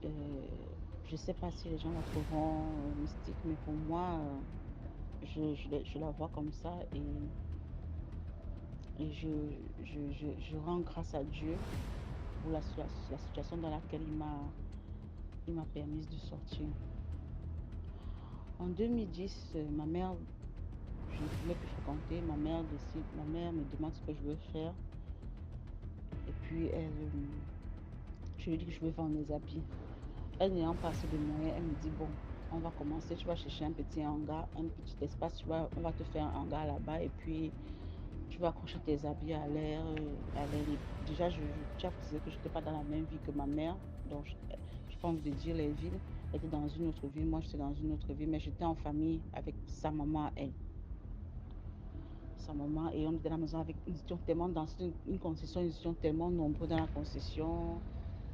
E: Je ne sais pas si les gens la trouveront mystique, mais pour moi, je la vois comme ça et je rends grâce à Dieu pour la situation dans laquelle il m'a permis de sortir. En 2010, ma mère, je ne pouvais plus fréquenter. Ma mère me demande ce que je veux faire. Et puis, je lui dis que je veux vendre mes habits. Elle n'ayant pas assez de moyens, elle me dit, bon, on va commencer, tu vas chercher un petit hangar, un petit espace, on va te faire un hangar là-bas et puis tu vas accrocher tes habits à l'air libre. Déjà, tu as précisé que je n'étais pas dans la même ville que ma mère, donc je pense de dire les villes. Elle était dans une autre ville, moi j'étais dans une autre ville, mais j'étais en famille avec sa maman à elle. Sa maman et on était à la maison avec, nous étions tellement dans une concession, nous étions tellement nombreux dans la concession.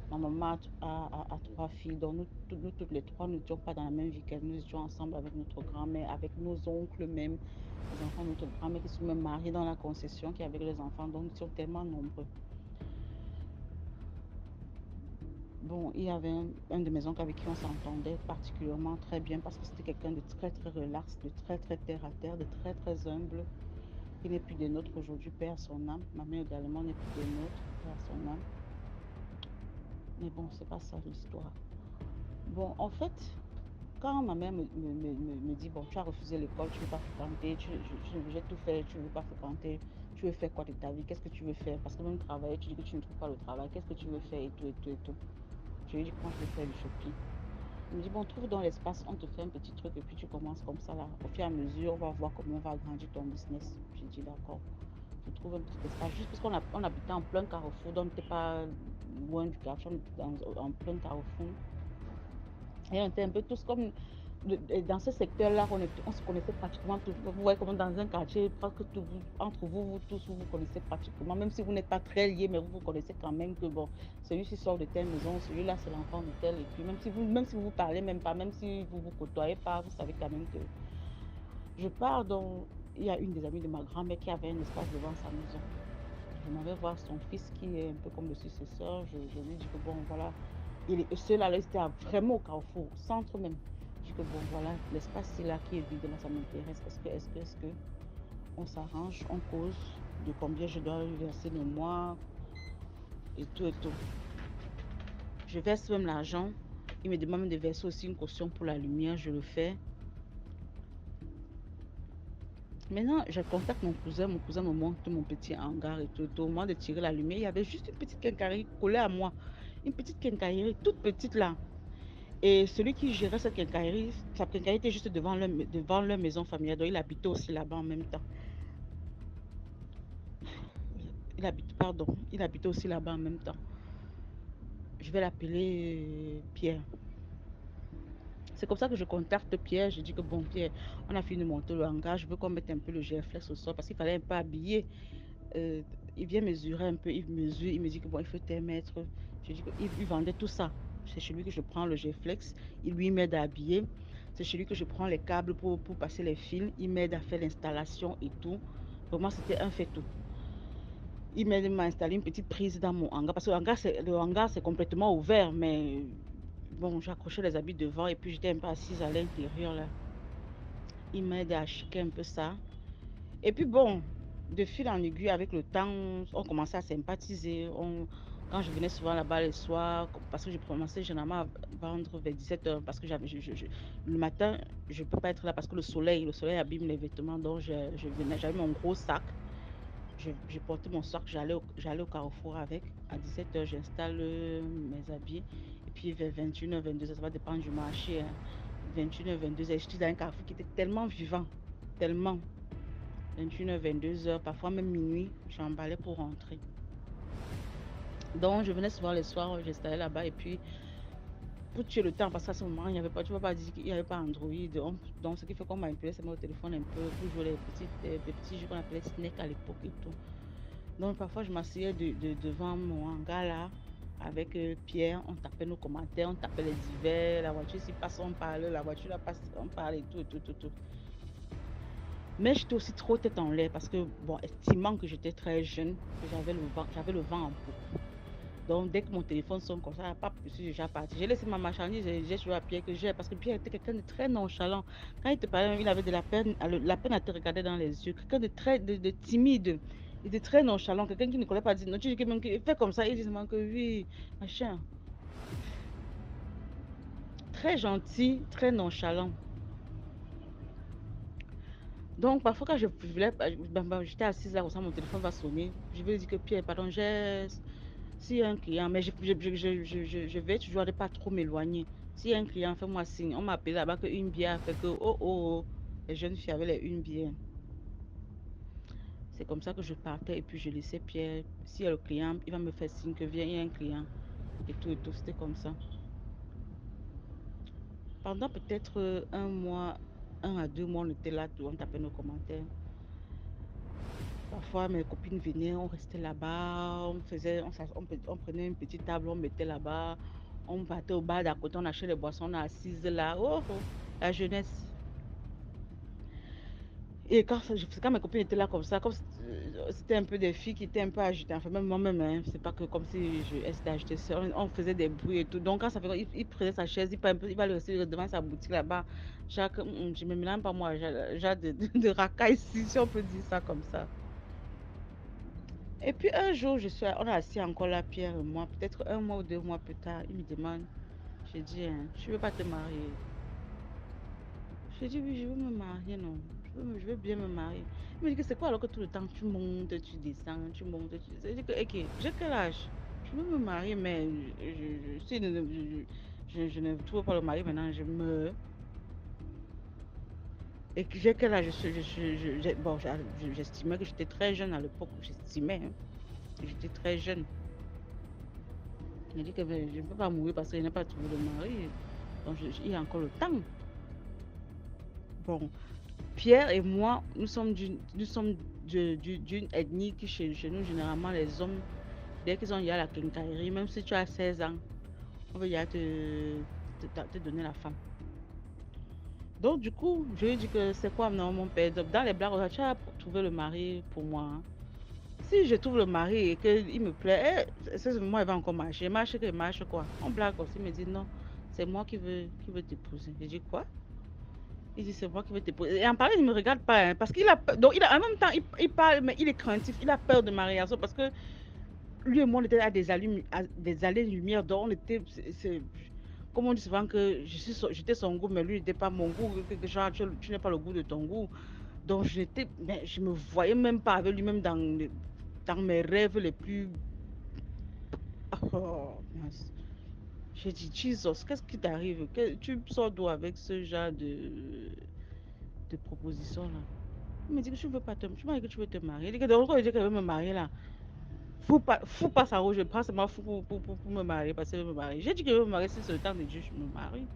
E: Ma maman a 3 filles, donc nous toutes les trois, nous n'étions pas dans la même vie qu'elle. Nous étions ensemble avec notre grand-mère, avec nos oncles même, les enfants de notre grand-mère qui sont même mariés dans la concession, qui avec les enfants, donc nous étions tellement nombreux. Bon, il y avait un de mes oncles avec qui on s'entendait particulièrement très bien parce que c'était quelqu'un de très très relax, de très très terre à terre, de très très humble. qui n'est plus des nôtres aujourd'hui, paix à son âme. Ma mère également n'est plus des nôtres, paix à son âme. Mais bon, c'est pas ça l'histoire. Bon, en fait, quand ma mère me dit, bon, tu as refusé l'école, tu ne veux pas fréquenter, j'ai tout fait, tu ne veux pas fréquenter, tu veux faire quoi de ta vie, qu'est-ce que tu veux faire? Parce que même travailler, tu dis que tu ne trouves pas le travail, qu'est-ce que tu veux faire et tout, et tout, et tout. Je lui dis, quand je vais faire du shopping. Il me dit, bon, trouve dans l'espace, on te fait un petit truc et puis tu commences comme ça là. Au fur et à mesure, on va voir comment on va agrandir ton business. J'ai dit, d'accord. Je trouve un petit espace, juste parce qu'on habitait en plein carrefour, donc on n'était pas loin du quartier, on était en plein carrefour. Et on était un peu tous comme dans ce secteur-là, on se connaissait pratiquement tous. Vous voyez comme dans un quartier, presque tout, entre vous, vous tous, vous vous connaissez pratiquement. Même si vous n'êtes pas très liés, mais vous vous connaissez quand même que bon, celui-ci sort de telle maison, celui-là c'est l'enfant de tel. Et puis même si vous parlez même pas, même si vous vous côtoyez pas, vous savez quand même que je pars. Donc il y a une des amies de ma grand-mère qui avait un espace devant sa maison. Je m'en vais voir son fils qui est un peu comme le successeur. Je lui dis que bon, voilà, ceux-là, c'était vraiment au carrefour, au centre même. Je dis que bon, voilà, l'espace là qui est vide, là, ça m'intéresse. Est-ce que on s'arrange, on cause de combien je dois lui verser le mois et tout et tout. Je verse même l'argent. Il me demande de verser aussi une caution pour la lumière, je le fais. Maintenant, je contacte mon cousin me montre mon petit hangar et tout. Au moment de tirer la lumière, il y avait juste une petite quincaillerie collée à moi. Une petite quincaillerie, toute petite là. Et celui qui gérait cette quincaillerie, sa quincaillerie était juste devant leur maison familiale. Donc, il habitait aussi là-bas en même temps. Il habitait aussi là-bas en même temps. Je vais l'appeler Pierre. C'est comme ça que je contacte Pierre. Je dis que bon, Pierre, on a fini de monter le hangar. Je veux qu'on mette un peu le GFlex au sol parce qu'il fallait un peu habiller. Il vient mesurer un peu. Il mesure. Il me dit que bon, il faut tel mètre. Je dis qu'il vendait tout ça. C'est chez lui que je prends le GFlex. Il lui m'aide à habiller. C'est chez lui que je prends les câbles pour passer les fils. Il m'aide à faire l'installation et tout. Vraiment, c'était un fait tout. Il m'a installé une petite prise dans mon hangar. Parce que le hangar, c'est complètement ouvert. Mais bon, j'accrochais les habits devant et puis j'étais un peu assise à l'intérieur là. Il m'aide à acheter un peu ça. Et puis bon, de fil en aiguille, avec le temps, on commençait à sympathiser. Quand je venais souvent là-bas le soir, parce que je commençais généralement à vendre vers 17h, parce que le matin, je ne peux pas être là parce que le soleil abîme les vêtements. Donc, j'avais mon gros sac. Je portais mon sac, j'allais au carrefour avec. À 17h, j'installe mes habits. Et puis vers 21h, 22h, ça va dépendre du marché. 21h, 22h, je suis dans un carrefour qui était tellement vivant. Tellement. 21h, 22h, parfois même minuit, j'emballais pour rentrer. Donc, je venais souvent les soirs, j'installais là-bas et puis pour tuer le temps, parce qu'à ce moment, il n'y avait pas, tu ne vas pas dire qu'il n'y avait pas Android. Donc, ce qui fait qu'on manipulait c'est mon téléphone un peu pour jouer les petits jeux qu'on appelait Snake à l'époque et tout. Donc, parfois, je m'asseyais devant mon hangar là, avec Pierre, on tapait nos commentaires, on tapait les divers, la voiture s'y passe, on parlait, la voiture là passe, on parlait et tout, et tout, tout, tout. Mais j'étais aussi trop tête en l'air parce que, bon, estimant que j'étais très jeune, que j'avais le vent en poupe. Donc, dès que mon téléphone sonne comme ça, je suis déjà partie. J'ai laissé ma marchandise, j'ai joué à Pierre que j'ai, parce que Pierre était quelqu'un de très nonchalant. Quand il te parlait, il avait de la peine à te regarder dans les yeux. Quelqu'un de très de timide, et de très nonchalant. Quelqu'un qui ne connaît pas dire non. Tu dis que même qu'il fait comme ça, il dit seulement que oui, machin. Très gentil, très nonchalant. Donc, parfois, quand j'étais assise là, comme ça, mon téléphone va sonner. Je vais lui dire que Pierre, pardon, s'il y a un client, mais je vais toujours ne pas trop m'éloigner. S'il y a un client, fais-moi signe. On m'a appelé là-bas que une bière fait que, les jeunes filles avaient les une bière. C'est comme ça que je partais et puis je laissais Pierre. S'il y a le client, il va me faire signe que viens, il y a un client. Et tout, c'était comme ça. Pendant peut-être un mois, 1 à 2 mois, on était là, on tapait nos commentaires. Parfois, mes copines venaient, on restait là-bas, on prenait une petite table, on mettait là-bas, on partait au bar d'à côté, on achetait les boissons, on est assise là. Oh, la jeunesse. Et quand mes copines étaient là comme ça, comme c'était un peu des filles qui étaient un peu agitées, enfin même moi-même, hein, c'est pas que comme si elles étaient agitées, on faisait des bruits et tout. Donc quand ça fait, il prenait sa chaise, il va le rester devant sa boutique là-bas. Jacques, je me mélange pas moi, j'ai de racaille ici, si on peut dire ça comme ça. Et puis un jour, on est assis encore là, Pierre et moi, peut-être 1 mois ou 2 mois plus tard, il me demande, j'ai dit, hein, tu veux pas te marier? J'ai dit oui, je veux me marier, non. Je veux bien me marier. Il me dit que c'est quoi alors que tout le temps tu montes, tu descends, tu montes, tu descends. J'ai dit que, ok, j'ai quel âge? Je veux me marier, mais si je ne trouve pas le mari maintenant, je meurs. Et que j'ai quel âge? Bon, j'estimais que j'étais très jeune à l'époque. J'estimais hein, que j'étais très jeune. Il a dit que ben, je ne peux pas mourir parce que je n'ai pas trouvé de mari. Donc, il y a encore le temps. Bon, Pierre et moi, nous sommes d'une ethnie qui, chez nous, généralement, les hommes, dès qu'ils ont eu à la quincaillerie, même si tu as 16 ans, on veut y aller te donner la femme. Donc, du coup, je lui ai dit que c'est quoi, non, mon père? Donc, dans les blagues, tu as trouvé le mari pour moi. Hein. Si je trouve le mari et qu'il me plaît, moi, il va encore marcher. Marche que marche quoi? On blague aussi, il me dit non, c'est moi qui veux t'épouser. J'ai dit quoi? Il dit, c'est moi qui vais te poser. Et en parlant, il ne me regarde pas. Hein, parce qu'il a peur. Donc, en même temps, il parle, mais il est craintif. Il a peur de mariage. Parce que lui et moi, on était à des allées-lumière. Donc, on était. Comme on dit souvent que j'étais son goût, mais lui n'était pas mon goût. Que genre, tu n'es pas le goût de ton goût. Donc, je me voyais même pas avec lui, même dans mes rêves les plus. Oh, mince. J'ai dit, Jesus, qu'est-ce qui t'arrive? Tu sors d'où avec ce genre de proposition-là? Il me dit que tu veux pas tu m'as dit que tu veux te marier. Il dit que donc, quand il dit qu'elle veut me marier là, fous pas ça rouge, je prends seulement fou pour me marier, parce qu'elle veut me marier. J'ai dit que je veux me marier, si c'est le temps de Dieu, je me marie.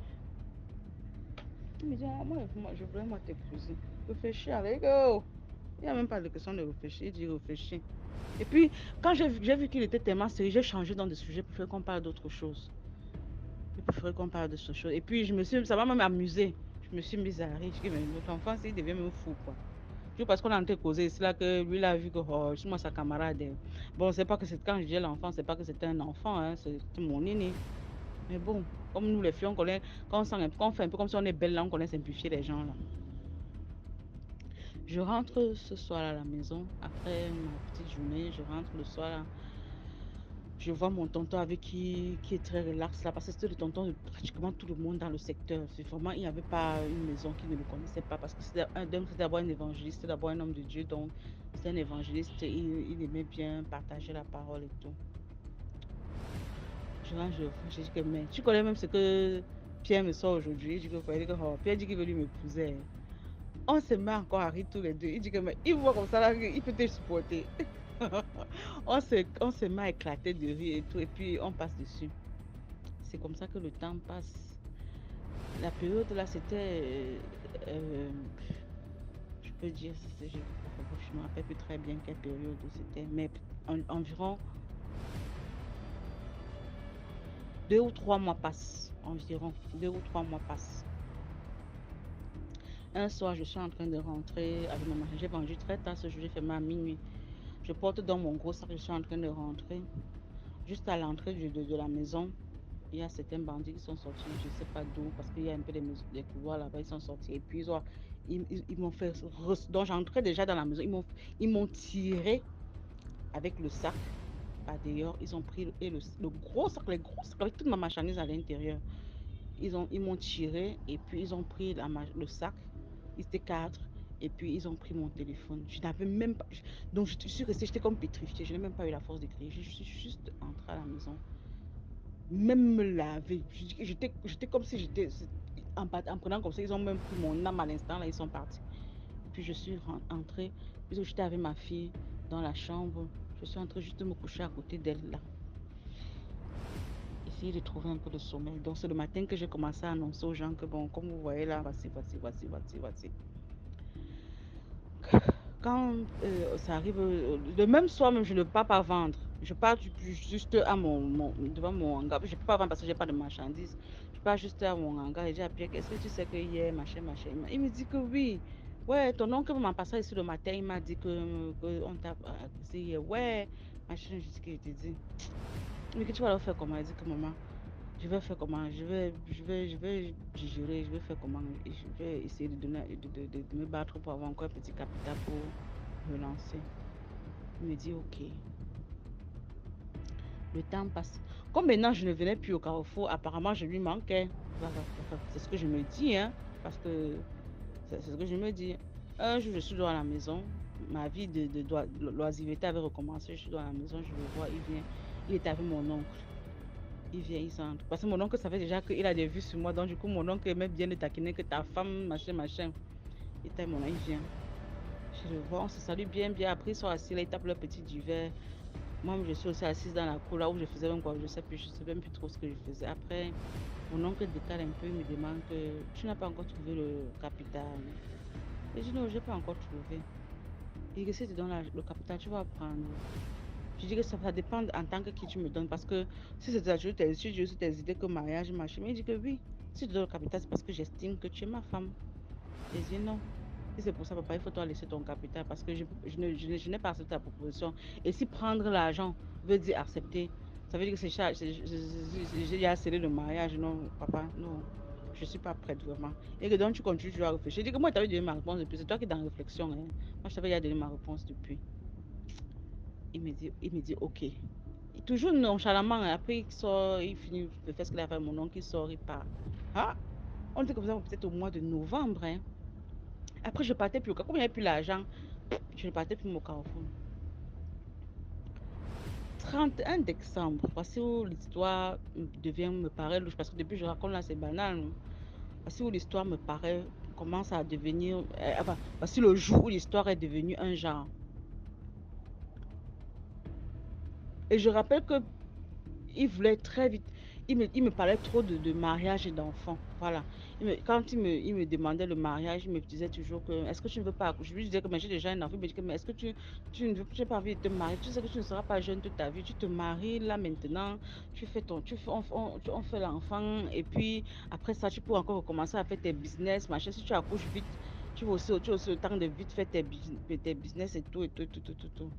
E: Il me dit, ah, moi, je voudrais moi t'épouser. Réfléchis avec eux. Il n'y a même pas de question de réfléchir, il dit réfléchis. Et puis, quand j'ai vu qu'il était tellement sérieux, j'ai changé dans des sujets pour faire qu'on parle d'autre chose. Je préférais qu'on parle de ce chose. Et puis, ça m'a même amusé. Je me suis mise à rire. Je dis, mais votre enfant, il devient même fou, quoi. Parce qu'on a en train de causer, c'est là que lui, il a vu que oh, moi, sa camarade. Bon, c'est pas que c'est quand je dis l'enfant, c'est pas que c'était un enfant, hein, c'est mon aîné. Mais bon, comme nous, les filles, on connaît, quand on fait un peu comme si on est belle là, on connaît simplifier les gens là. Je rentre ce soir à la maison, après ma petite journée, je rentre le soir là. Je vois mon tonton avec qui est très relax là, parce que c'était le tonton de pratiquement tout le monde dans le secteur. C'est vraiment, il n'y avait pas une maison qui ne le connaissait pas, parce que c'était d'abord un évangéliste, c'était d'abord un homme de Dieu, donc c'est un évangéliste, il aimait bien partager la parole et tout. Je dis que, mais tu connais même ce que Pierre me sort aujourd'hui. Il dit que, oh, Pierre dit qu'il veut lui m'épouser. On se met encore à rire tous les deux. Il dit que, mais il voit comme ça là, il peut te supporter. On se met à éclater de rire et tout, et puis on passe dessus. C'est comme ça que le temps passe. La période là, c'était, je peux dire, je ne me rappelle plus très bien quelle période c'était, mais environ 2 ou 3 mois passent. Environ 2 ou 3 mois passent. Un soir, je suis en train de rentrer avec ma machine. J'ai vendu très tard ce jour, j'ai fait à minuit. Je porte dans mon gros sac, je suis en train de rentrer. Juste à l'entrée de la maison, il y a certains bandits qui sont sortis, je ne sais pas d'où, parce qu'il y a un peu des couloirs là-bas, ils sont sortis. Et puis ils m'ont fait. Donc j'entrais déjà dans la maison, ils m'ont tiré avec le sac. D'ailleurs, ils ont pris le gros sac, les gros sacs avec toute ma marchandise à l'intérieur. Ils m'ont tiré et puis ils ont pris le sac. Ils étaient 4. Et puis ils ont pris mon téléphone. Je n'avais même pas. Donc je suis restée, j'étais comme pétrifiée. Je n'ai même pas eu la force de crier. Je suis juste entrée à la maison. Même me laver. J'étais comme si j'étais. En prenant comme ça, ils ont même pris mon âme à l'instant. Là, ils sont partis. Et puis je suis entrée. Puisque j'étais avec ma fille dans la chambre. Je suis entrée juste me coucher à côté d'elle là. Essayer de trouver un peu de sommeil. Donc c'est le matin que j'ai commencé à annoncer aux gens que bon, comme vous voyez là, voici. Quand ça arrive, le même soir même, je ne pars pas vendre. Je pars juste à devant mon hangar. Je ne peux pas vendre parce que je n'ai pas de marchandises. Je pars juste à mon hangar et j'ai à Pierre, qu'est-ce que tu sais que hier, machin. Il me dit que oui. Ouais, ton oncle m'a passé ici le matin, il m'a dit que on t'a accusé hier. Ouais, machin, je dis que je te dis. Mais que tu vas le faire comment? Elle dit que maman, je vais faire comment? Je vais digérer, je vais faire comment? Et je vais essayer de donner, de me battre pour avoir encore un petit capital pour me lancer. Il me dit ok. Le temps passe. Comme maintenant je ne venais plus au carrefour, apparemment je lui manquais. Enfin, c'est ce que je me dis, hein. Parce que c'est ce que je me dis. Un jour, je suis dans la maison. Ma vie de loisiveté avait recommencé. Je suis dans la maison, je le vois, il vient. Il est avec mon oncle. Il vient, il s'entre. Parce que mon oncle savait déjà qu'il a des vues sur moi. Donc, du coup, mon oncle aimait bien le taquiner que ta femme, machin, machin. Il était mon oncle, il vient. Je le vois, on se salue bien, bien. Après, ils sont assis là, ils tapent leur petit duvet. Moi, je suis aussi assise dans la cour là où je faisais même quoi. Je sais plus, je sais même plus trop ce que je faisais. Après, mon oncle décale un peu, il me demande que tu n'as pas encore trouvé le capital. Et je dis non, je n'ai pas encore trouvé. Il dit que si tu donnes le capital, tu vas prendre. Je dis que ça dépend en tant que qui tu me donnes. Parce que si c'est toujours tes idées que mariage, machin. Mais il dit que oui, si tu donnes le capital, c'est parce que j'estime que tu es ma femme. Et je dis non. Si c'est pour ça, papa, il faut toi laisser ton capital parce que je n'ai pas accepté ta proposition. Et si prendre l'argent veut dire accepter, ça veut dire que j'ai à sceller le mariage. Non, papa, non. Je ne suis pas prête vraiment. Et que donc tu continues, tu dois réfléchir. Je dis que moi, tu avais donné ma réponse depuis. C'est toi qui es dans la réflexion. Hein. Moi, je t'avais déjà donné ma réponse depuis. Il me dit OK. Et toujours nonchalamment. Hein. Après, il sort, il finit de faire ce qu'il a fait. Mon oncle, il sort, il part. Ah, on était comme ça peut-être au mois de novembre. Hein. Après, je partais plus au Carrefour. Comme il n'y avait plus l'argent, je ne partais plus au Carrefour. 31 décembre, voici où l'histoire me paraît louche. Parce que depuis, je raconte là, c'est banal. Non. Voici où l'histoire me paraît, commence à devenir. Enfin, voici le jour où l'histoire est devenue un genre. Et je rappelle que il voulait très vite. Il me parlait trop de mariage et d'enfants. Voilà. Quand il me demandait le mariage, il me disait toujours que est-ce que tu ne veux pas. Je lui disais que mais j'ai déjà un enfant. Il me dit que mais est-ce que tu ne veux tu n'as pas envie de te marier? Tu sais que tu ne seras pas jeune toute ta vie. Tu te maries là maintenant. Tu fais ton. Tu fais, on fait l'enfant. Et puis après ça, tu peux encore recommencer à faire tes business. Machin. Si tu accouches vite, tu as aussi le temps de vite faire tes business et tout, et tout, et tout, tout, tout, tout.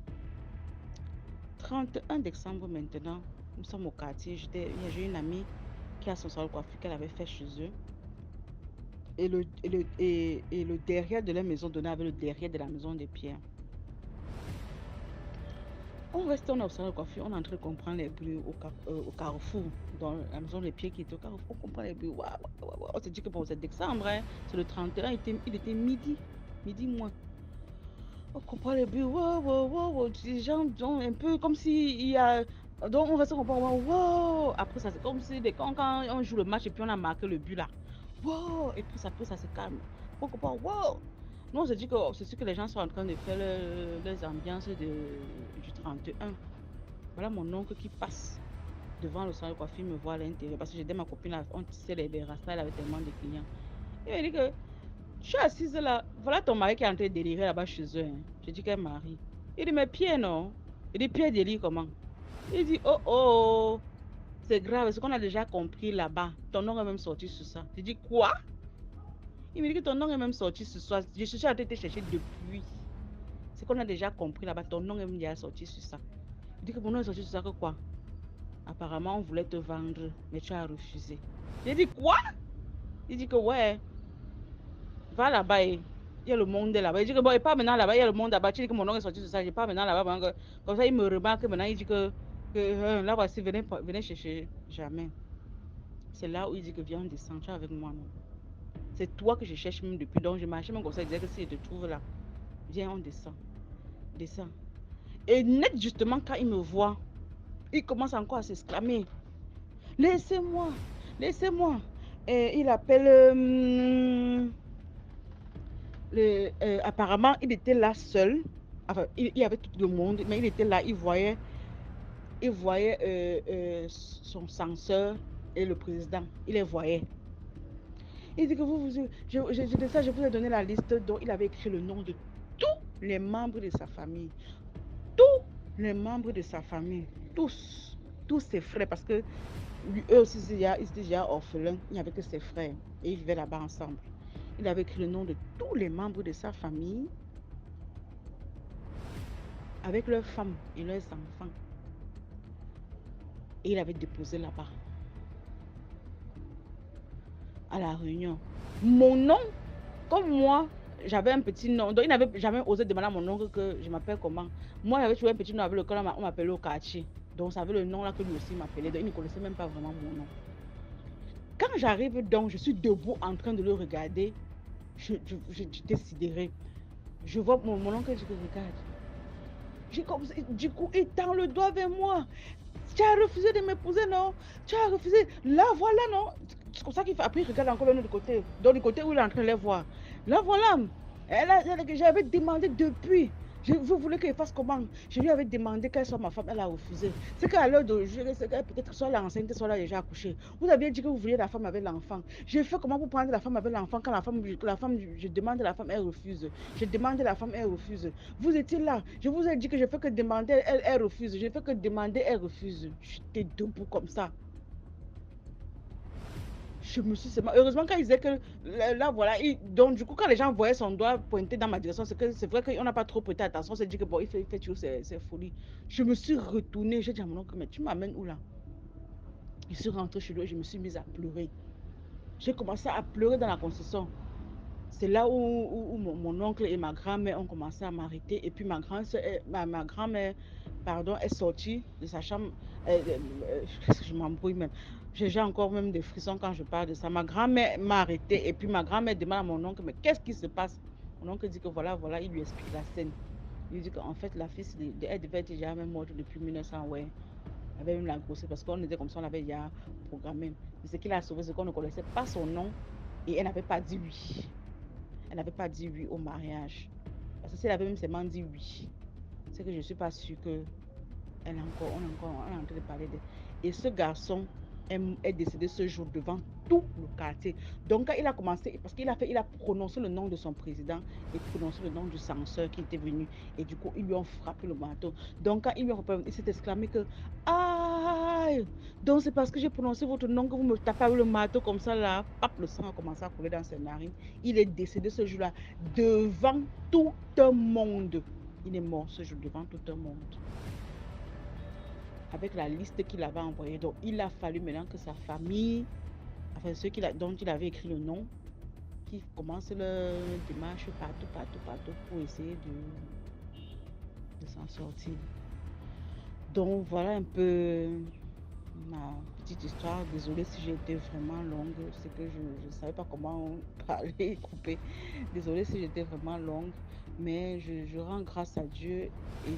E: 31 décembre maintenant, nous sommes au quartier. J'ai une amie qui a son salon de coiffure qu'elle avait fait chez eux. Et le derrière de la maison donnait avec le derrière de la maison des pierres. On reste, on est au salon de coiffure, on est en train de comprendre les bruits au carrefour, dans la maison des pierres qui était au carrefour. On comprend les bruits. Waouh, waouh, waouh. On se dit que bon, c'est décembre, hein, c'est le 31, il était midi moins. On comprend les bruits, wow, wow, wow, wow. Les gens sont un peu comme si il y a. Donc on va se comprendre, wow. Après ça, c'est comme si quand on joue le match et puis on a marqué le but là. Wow. Et puis après ça se calme. On comprend, wow. Nous on se dit que c'est ce que les gens sont en train de faire les ambiances du 31. Voilà mon oncle qui passe devant le salon de coiffure, me voit à l'intérieur. Parce que j'aidais ma copine, on tissait les rastas, elle avait tellement de clients. Il me dit que je suis assise là. Voilà ton mari qui est en train de délirer là-bas chez eux. Hein. Je dis qu'elle mari. Il dit, mais Pierre, non. Il dit, Pierre délire comment? Il dit, oh oh, c'est grave. Ce qu'on a déjà compris là-bas. Ton nom est même sorti sur ça. Je dis, quoi? Il me dit que ton nom est même sorti sur ça. Je suis en train de te chercher depuis. Ce qu'on a déjà compris là-bas. Ton nom est même déjà sorti sur ça. Il dit que mon nom est sorti sur ça que quoi? Apparemment, on voulait te vendre, mais tu as refusé. J'ai dit, quoi? Il dit que ouais. Va là-bas et il y a le monde là-bas. Il dit que bon, et pas maintenant là-bas, il y a le monde là-bas. Tu dis que mon nom est sorti de ça, je pas maintenant là-bas. Comme ça, il me remarque maintenant, il dit que là, voici, venez chercher. Jamais. C'est là où il dit que viens, on descend, tu es avec moi, non. C'est toi que je cherche même depuis. Donc, je marchais même comme ça, il disait que si je te trouve là, viens, on descend. Descend. Et net, justement, quand il me voit, il commence encore à s'exclamer. Laissez-moi, laissez-moi. Et il appelle. Apparemment, il était là seul. Enfin, il y avait tout le monde, mais il était là, il voyait son censeur et le président. Il les voyait. Il dit que je vous ai donné la liste dont il avait écrit le nom de tous les membres de sa famille. Tous les membres de sa famille. Tous ses frères, parce que eux aussi, ils étaient déjà orphelins. Il n'y avait que ses frères. Et ils vivaient là-bas ensemble. il avait écrit le nom de tous les membres de sa famille, avec leurs femmes et leurs enfants. Et il avait déposé là-bas, à la réunion. Mon nom, comme moi, j'avais un petit nom. Donc, il n'avait jamais osé demander à mon oncle que je m'appelle comment. Moi, j'avais toujours un petit nom avec lequel on m'appelait au quartier. Donc, ça avait le nom là que lui aussi m'appelait. Donc, il ne connaissait même pas vraiment mon nom. Quand j'arrive donc, je suis debout en train de le regarder. Je déciderai. Je vois mon oncle dit que regarde. Du coup, il tend le doigt vers moi. Tu as refusé de m'épouser, non? Tu as refusé. Là, voilà, non? C'est comme ça qu'il fait. Après, il regarde encore de l'autre côté. Donc, du côté où il est en train de les voir. Là, voilà. J'avais demandé depuis. Vous voulez qu'il fasse comment? Je lui avais demandé qu'elle soit ma femme. Elle a refusé. C'est qu'à l'heure d'aujourd'hui, c'est qu'elle peut-être soit là enceinte, soit là déjà accouchée. Vous aviez dit que vous vouliez la femme avec l'enfant. J'ai fait comment pour prendre la femme avec l'enfant quand la femme, je demande la femme, elle refuse. Je demande la femme, elle refuse. Vous étiez là. Je vous ai dit que je fais que demander, elle refuse. Je fais que demander, elle refuse. J'étais debout comme ça. Je me suis seulement... Heureusement, quand il disait que là, voilà. Donc, du coup, quand les gens voyaient son doigt pointer dans ma direction, c'est vrai qu'on n'a pas trop prêté attention. On s'est dit que bon, il fait toujours ses folies. Je me suis retournée. J'ai dit à mon oncle, mais tu m'amènes où là? Je suis rentrée chez lui et je me suis mise à pleurer. J'ai commencé à pleurer dans la concession. C'est là où mon oncle et ma grand-mère ont commencé à m'arrêter. Et puis ma grand-mère, pardon, est sortie de sa chambre. Je m'embrouille même. J'ai encore même des frissons quand je parle de ça. Ma grand-mère m'a arrêté. Et puis ma grand-mère demande à mon oncle, mais qu'est-ce qui se passe? Mon oncle dit que voilà, il lui explique la scène. Il lui dit qu'en fait, la fille, elle devait être déjà même morte depuis 1900, ouais. Elle avait même la grossesse parce qu'on était comme ça, on l'avait déjà programmé. Mais ce qu'il a sauvé, c'est qu'on ne connaissait pas son nom et elle n'avait pas dit oui. Elle n'avait pas dit oui au mariage. Parce que si elle avait même seulement dit oui, c'est que je ne suis pas sûre qu'on est en train de parler d'elle. Et ce garçon est décédé ce jour devant tout le quartier. Donc quand il a commencé, parce qu'il a prononcé le nom de son président et prononcé le nom du censeur qui était venu. Et du coup, ils lui ont frappé le marteau. Donc quand il lui a répondu, il s'est exclamé que aïe! Donc c'est parce que j'ai prononcé votre nom que vous me tapez avec le marteau comme ça là. Pap, le sang a commencé à couler dans ses narines. Il est décédé ce jour-là devant tout un monde. Il est mort ce jour devant tout un monde. Avec la liste qu'il avait envoyée. Donc, il a fallu maintenant que sa famille, enfin ceux dont il avait écrit le nom, qui commencent leur démarche partout pour essayer de s'en sortir. Donc, voilà un peu ma petite histoire. Désolée si j'ai été vraiment longue. C'est que je ne savais pas comment parler et couper. Désolée si j'étais vraiment longue. Mais je rends grâce à Dieu et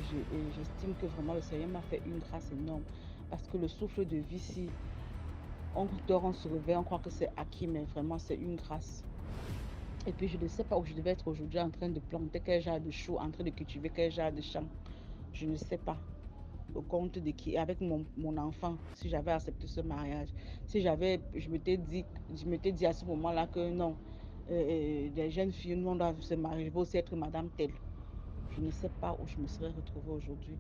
E: j'estime que vraiment le Seigneur m'a fait une grâce énorme. Parce que le souffle de vie, si on dort, on se réveille, on croit que c'est acquis, mais vraiment c'est une grâce. Et puis je ne sais pas où je devais être aujourd'hui en train de planter quel genre de chou, en train de cultiver quel genre de champ. Je ne sais pas. Au compte de qui, avec mon enfant, si j'avais accepté ce mariage. Si je m'étais dit à ce moment-là que non. Des jeunes filles, nous on doit se marier, je vais aussi être madame telle. Je ne sais pas où je me serais retrouvée aujourd'hui.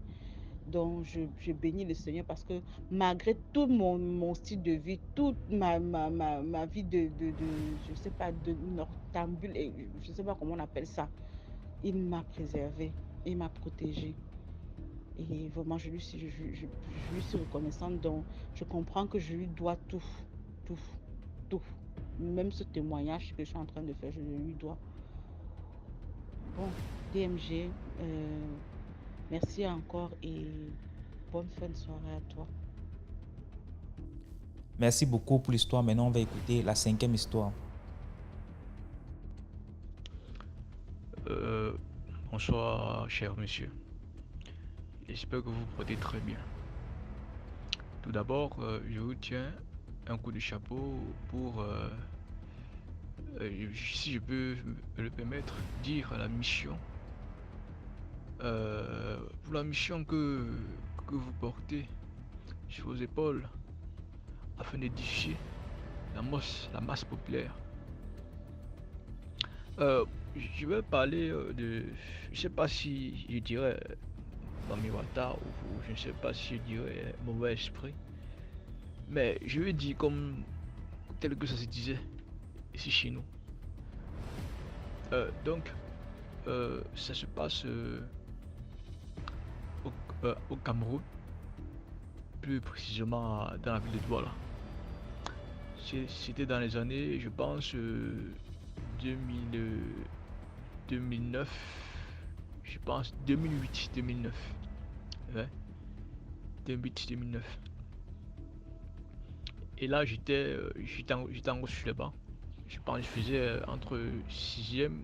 E: Donc je bénis le Seigneur parce que malgré tout mon style de vie, toute ma vie je ne sais pas, de noctambule, je ne sais pas comment on appelle ça, il m'a préservée, il m'a protégée. Et vraiment, je lui suis reconnaissante. Donc, je comprends que je lui dois tout. Même ce témoignage que je suis en train de faire, je le lui dois. Bon, DMG, merci encore et bonne fin de soirée à toi.
A: Merci beaucoup pour l'histoire. Maintenant, on va écouter la 5e histoire.
F: Bonsoir, cher monsieur. J'espère que vous vous portez très bien. Tout d'abord, je vous tiens un coup de chapeau pour, si je peux me le permettre, dire à la mission, pour la mission que vous portez sur vos épaules afin d'édifier la masse populaire. Je vais parler de, je ne sais pas si je dirais Bamiwata ou je ne sais pas si je dirais mauvais esprit, mais je vais dire comme tel que ça se disait ici chez nous. Donc, ça se passe au Cameroun, plus précisément dans la ville de Douala. C'était dans les années, je pense, 2009, je pense 2008-2009. Ouais, 2008-2009. Et là, j'étais en haut sur les bancs. Je pense que je faisais entre 6e,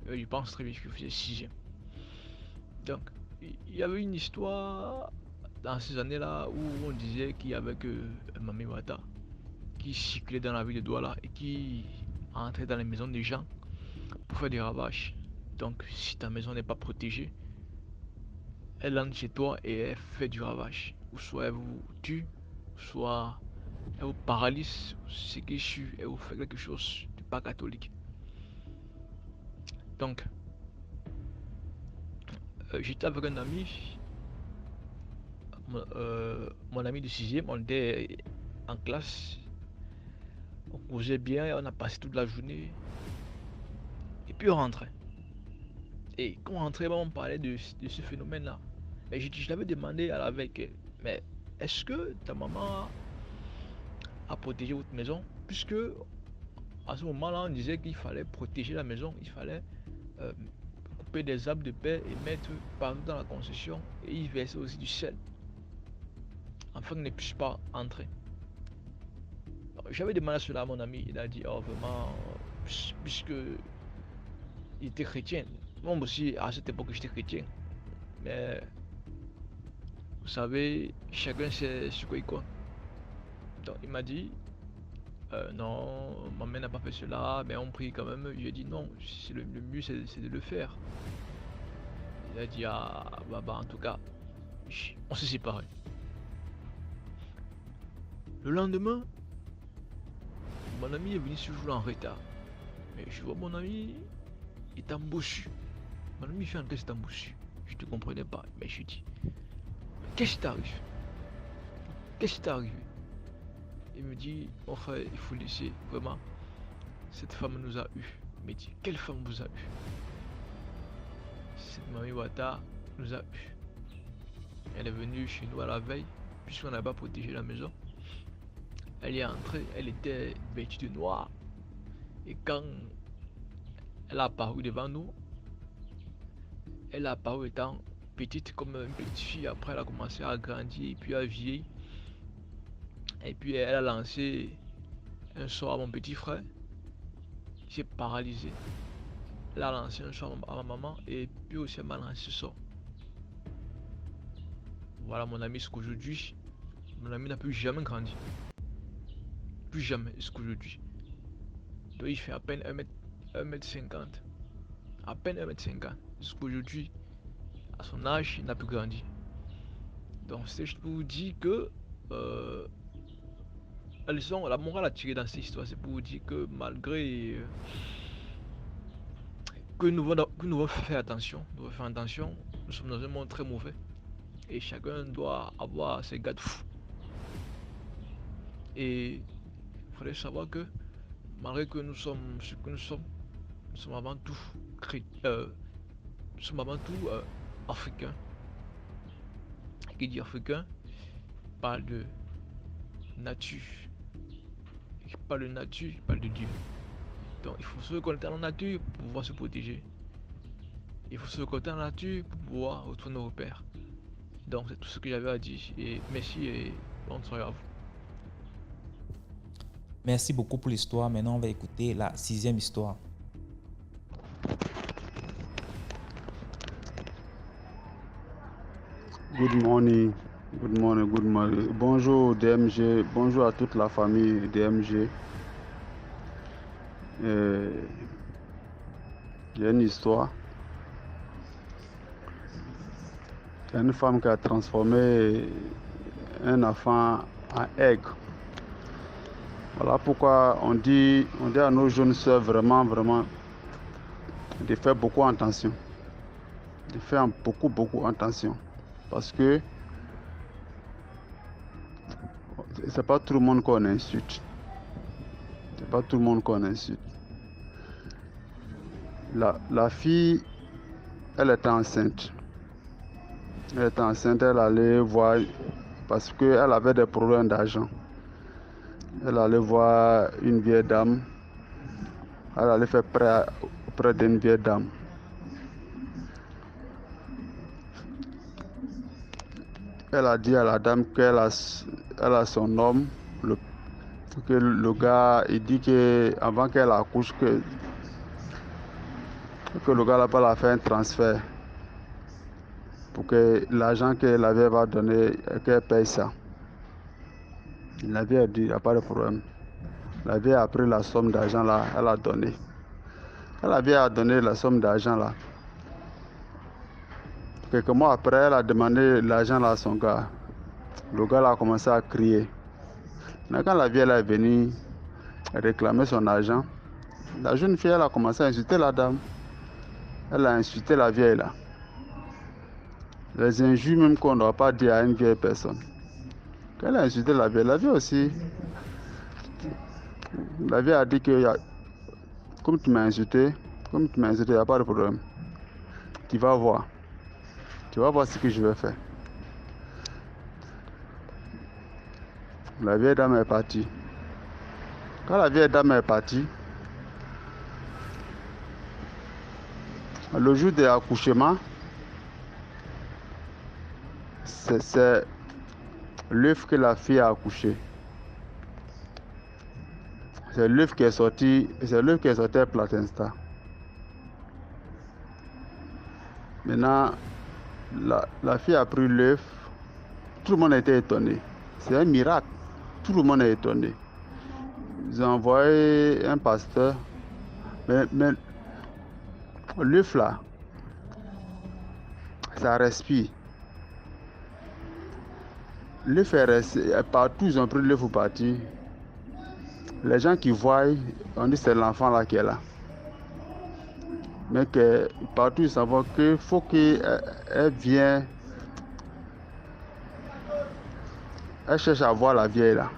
F: je pense très bien que je faisais 6e. Donc, il y avait une histoire dans ces années-là où on disait qu'il y avait que Mami Wata qui cyclait dans la ville de Douala et qui entrait dans les maisons des gens pour faire des ravages. Donc, si ta maison n'est pas protégée, elle entre chez toi et elle fait du ravage. Ou soit elle vous tue, soit elle vous paralyse, c'est qui suit, elle vous fait quelque chose de pas catholique. Donc, j'étais avec un ami, mon ami de 6e, on était en classe, on causait bien, on a passé toute la journée, et puis on rentrait. Et quand on rentrait, on parlait de ce phénomène-là. Mais je l'avais demandé à la veille, mais est-ce que ta maman a protégé votre maison? Puisque à ce moment-là, on disait qu'il fallait protéger la maison, il fallait couper des arbres de paix et mettre partout dans la concession et y verser aussi du sel, afin qu'il ne puisse pas entrer. J'avais demandé cela à mon ami, il a dit, oh vraiment, puisque il était chrétien. Moi aussi, à cette époque, j'étais chrétien. Mais, vous savez, chacun sait sur quoi il compte. Donc, il m'a dit, non, ma mère n'a pas fait cela, mais on prie quand même. J'ai dit non, le mieux c'est de le faire. Il a dit, ah, bah, en tout cas, on s'est séparés. Le lendemain, mon ami est venu ce jour en retard. Mais je vois mon ami est embouchu. Mon ami fait un test embouchu. Je ne comprenais pas, mais je dis, qu'est-ce qui t'arrive? Qu'est-ce qui t'est arrivé? Il me dit, mon frère, il faut laisser, vraiment, cette femme nous a eu. Il me dit, quelle femme vous a eu? Cette Mami Wata nous a eu. Elle est venue chez nous à la veille, puisqu'on n'a pas protégé la maison. Elle est entrée, elle était vêtue de noir. Et quand elle a apparu devant nous, elle a apparu étant petite comme une petite fille. Après, elle a commencé à grandir, puis à vieillir. Et puis elle a lancé un sort à mon petit frère. Il s'est paralysé. Elle a lancé un sort à ma maman et puis aussi elle m'a lancé ce sort. Voilà mon ami, ce qu'aujourd'hui, mon ami n'a plus jamais grandi. Plus jamais jusqu'aujourd'hui. Donc il fait à peine 1m50. À peine 1m50. Jusqu'aujourd'hui, à son âge, il n'a plus grandi. Donc c'est juste pour vous dire que la leçon, la morale à tirer dans cette histoire, c'est pour vous dire que malgré que nous devons faire attention, nous sommes dans un monde très mauvais et chacun doit avoir ses garde-fous. Et il faudrait savoir que malgré que nous sommes ce que nous sommes avant tout africains. Qui dit africain parle de nature. Qui parle de nature, parle de Dieu. Donc il faut se reconnecter dans la nature pour pouvoir se protéger. Il faut se reconnecter dans la nature pour pouvoir retourner au Père. Donc c'est tout ce que j'avais à dire. Et merci et bonne soirée à vous.
A: Merci beaucoup pour l'histoire. Maintenant, on va écouter la 6e histoire.
G: Good morning, good morning, good morning. Bonjour DMG, bonjour à toute la famille DMG. Il y a une histoire. Il y a une femme qui a transformé un enfant en aigle. Voilà pourquoi on dit à nos jeunes soeurs vraiment de faire beaucoup attention. De faire beaucoup attention. Parce que c'est pas tout le monde qu'on insulte. C'est pas tout le monde qu'on insulte. La fille, elle était enceinte. Elle était enceinte, elle allait voir, parce qu'elle avait des problèmes d'argent. Elle allait voir une vieille dame. Elle allait faire prêt auprès d'une vieille dame. Elle a dit à la dame qu'elle a son homme, que le gars, il dit qu'avant qu'elle accouche, que le gars n'a pas la fait un transfert pour que l'argent que la vieille va donner, qu'elle paye ça. La vieille a dit, il n'y a pas de problème. La vieille a pris la somme d'argent là, elle a donné. Quand la vieille a donné la somme d'argent là, quelques mois après, elle a demandé l'argent là à son gars. Le gars là a commencé à crier. Mais quand la vieille là est venue réclamer son argent, la jeune fille elle a commencé à insulter la dame. Elle a insulté la vieille là. Les injures même qu'on ne doit pas dire à une vieille personne. Quand elle a insulté la vieille aussi, la vieille a dit que comme tu m'as insulté, il n'y a pas de problème. Tu vas voir. Tu vas voir ce que je vais faire. La vieille dame est partie. Quand la vieille dame est partie, le jour de l'accouchement, c'est l'œuf que la fille a accouché. C'est l'œuf qui est sorti à Platinsta. Maintenant, la fille a pris l'œuf. Tout le monde était étonné. C'est un miracle. Tout le monde est étonné. Ils ont envoyé un pasteur. Mais l'œuf là, ça respire. L'œuf est resté. Partout, ils ont pris l'œuf pour partir. Les gens qui voient, on dit que c'est l'enfant là qui est là. Mais que partout, ils savent qu'il faut qu'elle vienne. Elle cherche à voir la vieille là.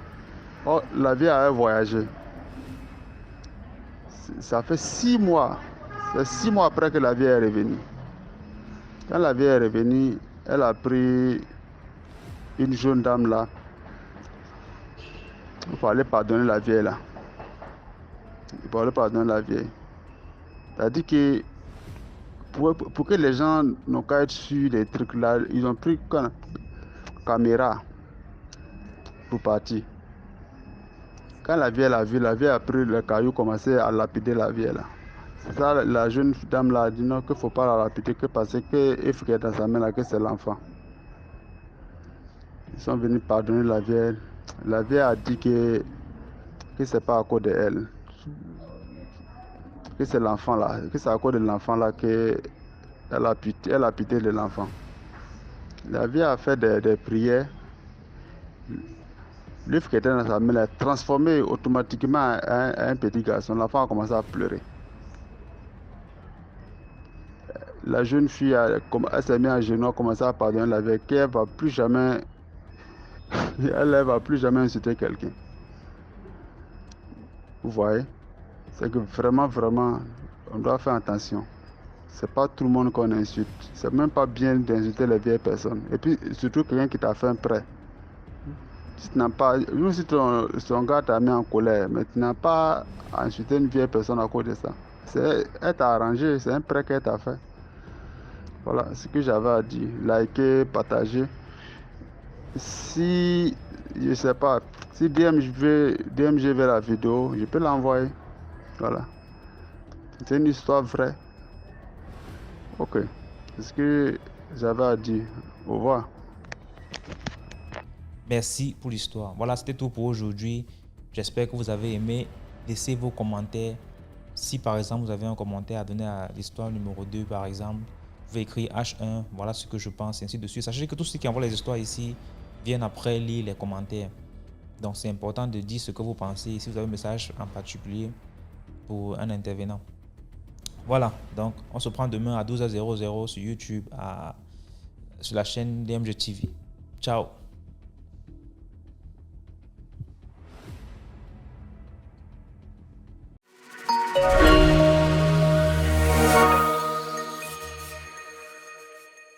G: Oh, la vieille a voyagé. Ça fait 6 mois. C'est 6 mois après que la vieille est revenue. Quand la vieille est revenue, elle a pris une jeune dame là. Il fallait pardonner la vieille là. Il fallait pardonner la vieille. C'est-à-dire que pour que les gens n'ont qu'à être sur les trucs là, ils ont pris une caméra pour partir. Quand la vieille l'a vu, la vieille a pris le caillou, commencé à lapider la vieille là. C'est ça, la jeune dame là a dit non, qu'il ne faut pas la lapider, que parce que il faut qu'elle est dans sa main là, que c'est l'enfant. Ils sont venus pardonner la vieille. La vieille a dit que c'est pas à cause d'elle. Que c'est l'enfant là, que c'est à cause de l'enfant là qu'elle a pitié de l'enfant. La vieille a fait des prières. L'œuf qui était dans sa main a transformé automatiquement en un petit garçon. L'enfant a commencé à pleurer. La jeune fille elle s'est mise à genoux, a commencé à pardonner la vieille, qu'elle va plus jamais, elle va plus jamais insulter quelqu'un. Vous voyez? C'est que vraiment, on doit faire attention. C'est pas tout le monde qu'on insulte. C'est même pas bien d'insulter les vieilles personnes. Et puis, surtout quelqu'un qui t'a fait un prêt. Si tu n'as pas, même si ton gars t'a mis en colère, mais tu n'as pas à insulter une vieille personne à cause de ça. Elle t'a arrangé, c'est un prêt qu'elle t'a fait. Voilà ce que j'avais à dire. Likez, partagez. Si, je sais pas, si DMG veut la vidéo, je peux l'envoyer. Voilà. C'est une histoire vraie. Ok. C'est ce que j'avais à dire. Au revoir.
A: Merci pour l'histoire. Voilà, c'était tout pour aujourd'hui. J'espère que vous avez aimé. Laissez vos commentaires. Si par exemple vous avez un commentaire à donner à l'histoire numéro 2 par exemple, vous pouvez écrire H1, voilà ce que je pense, et ainsi de suite. Sachez que tous ceux qui envoient les histoires ici viennent après lire les commentaires. Donc c'est important de dire ce que vous pensez. Si vous avez un message en particulier pour un intervenant. Voilà, donc on se prend demain à 12h00 sur YouTube, sur la chaîne DMG TV. Ciao.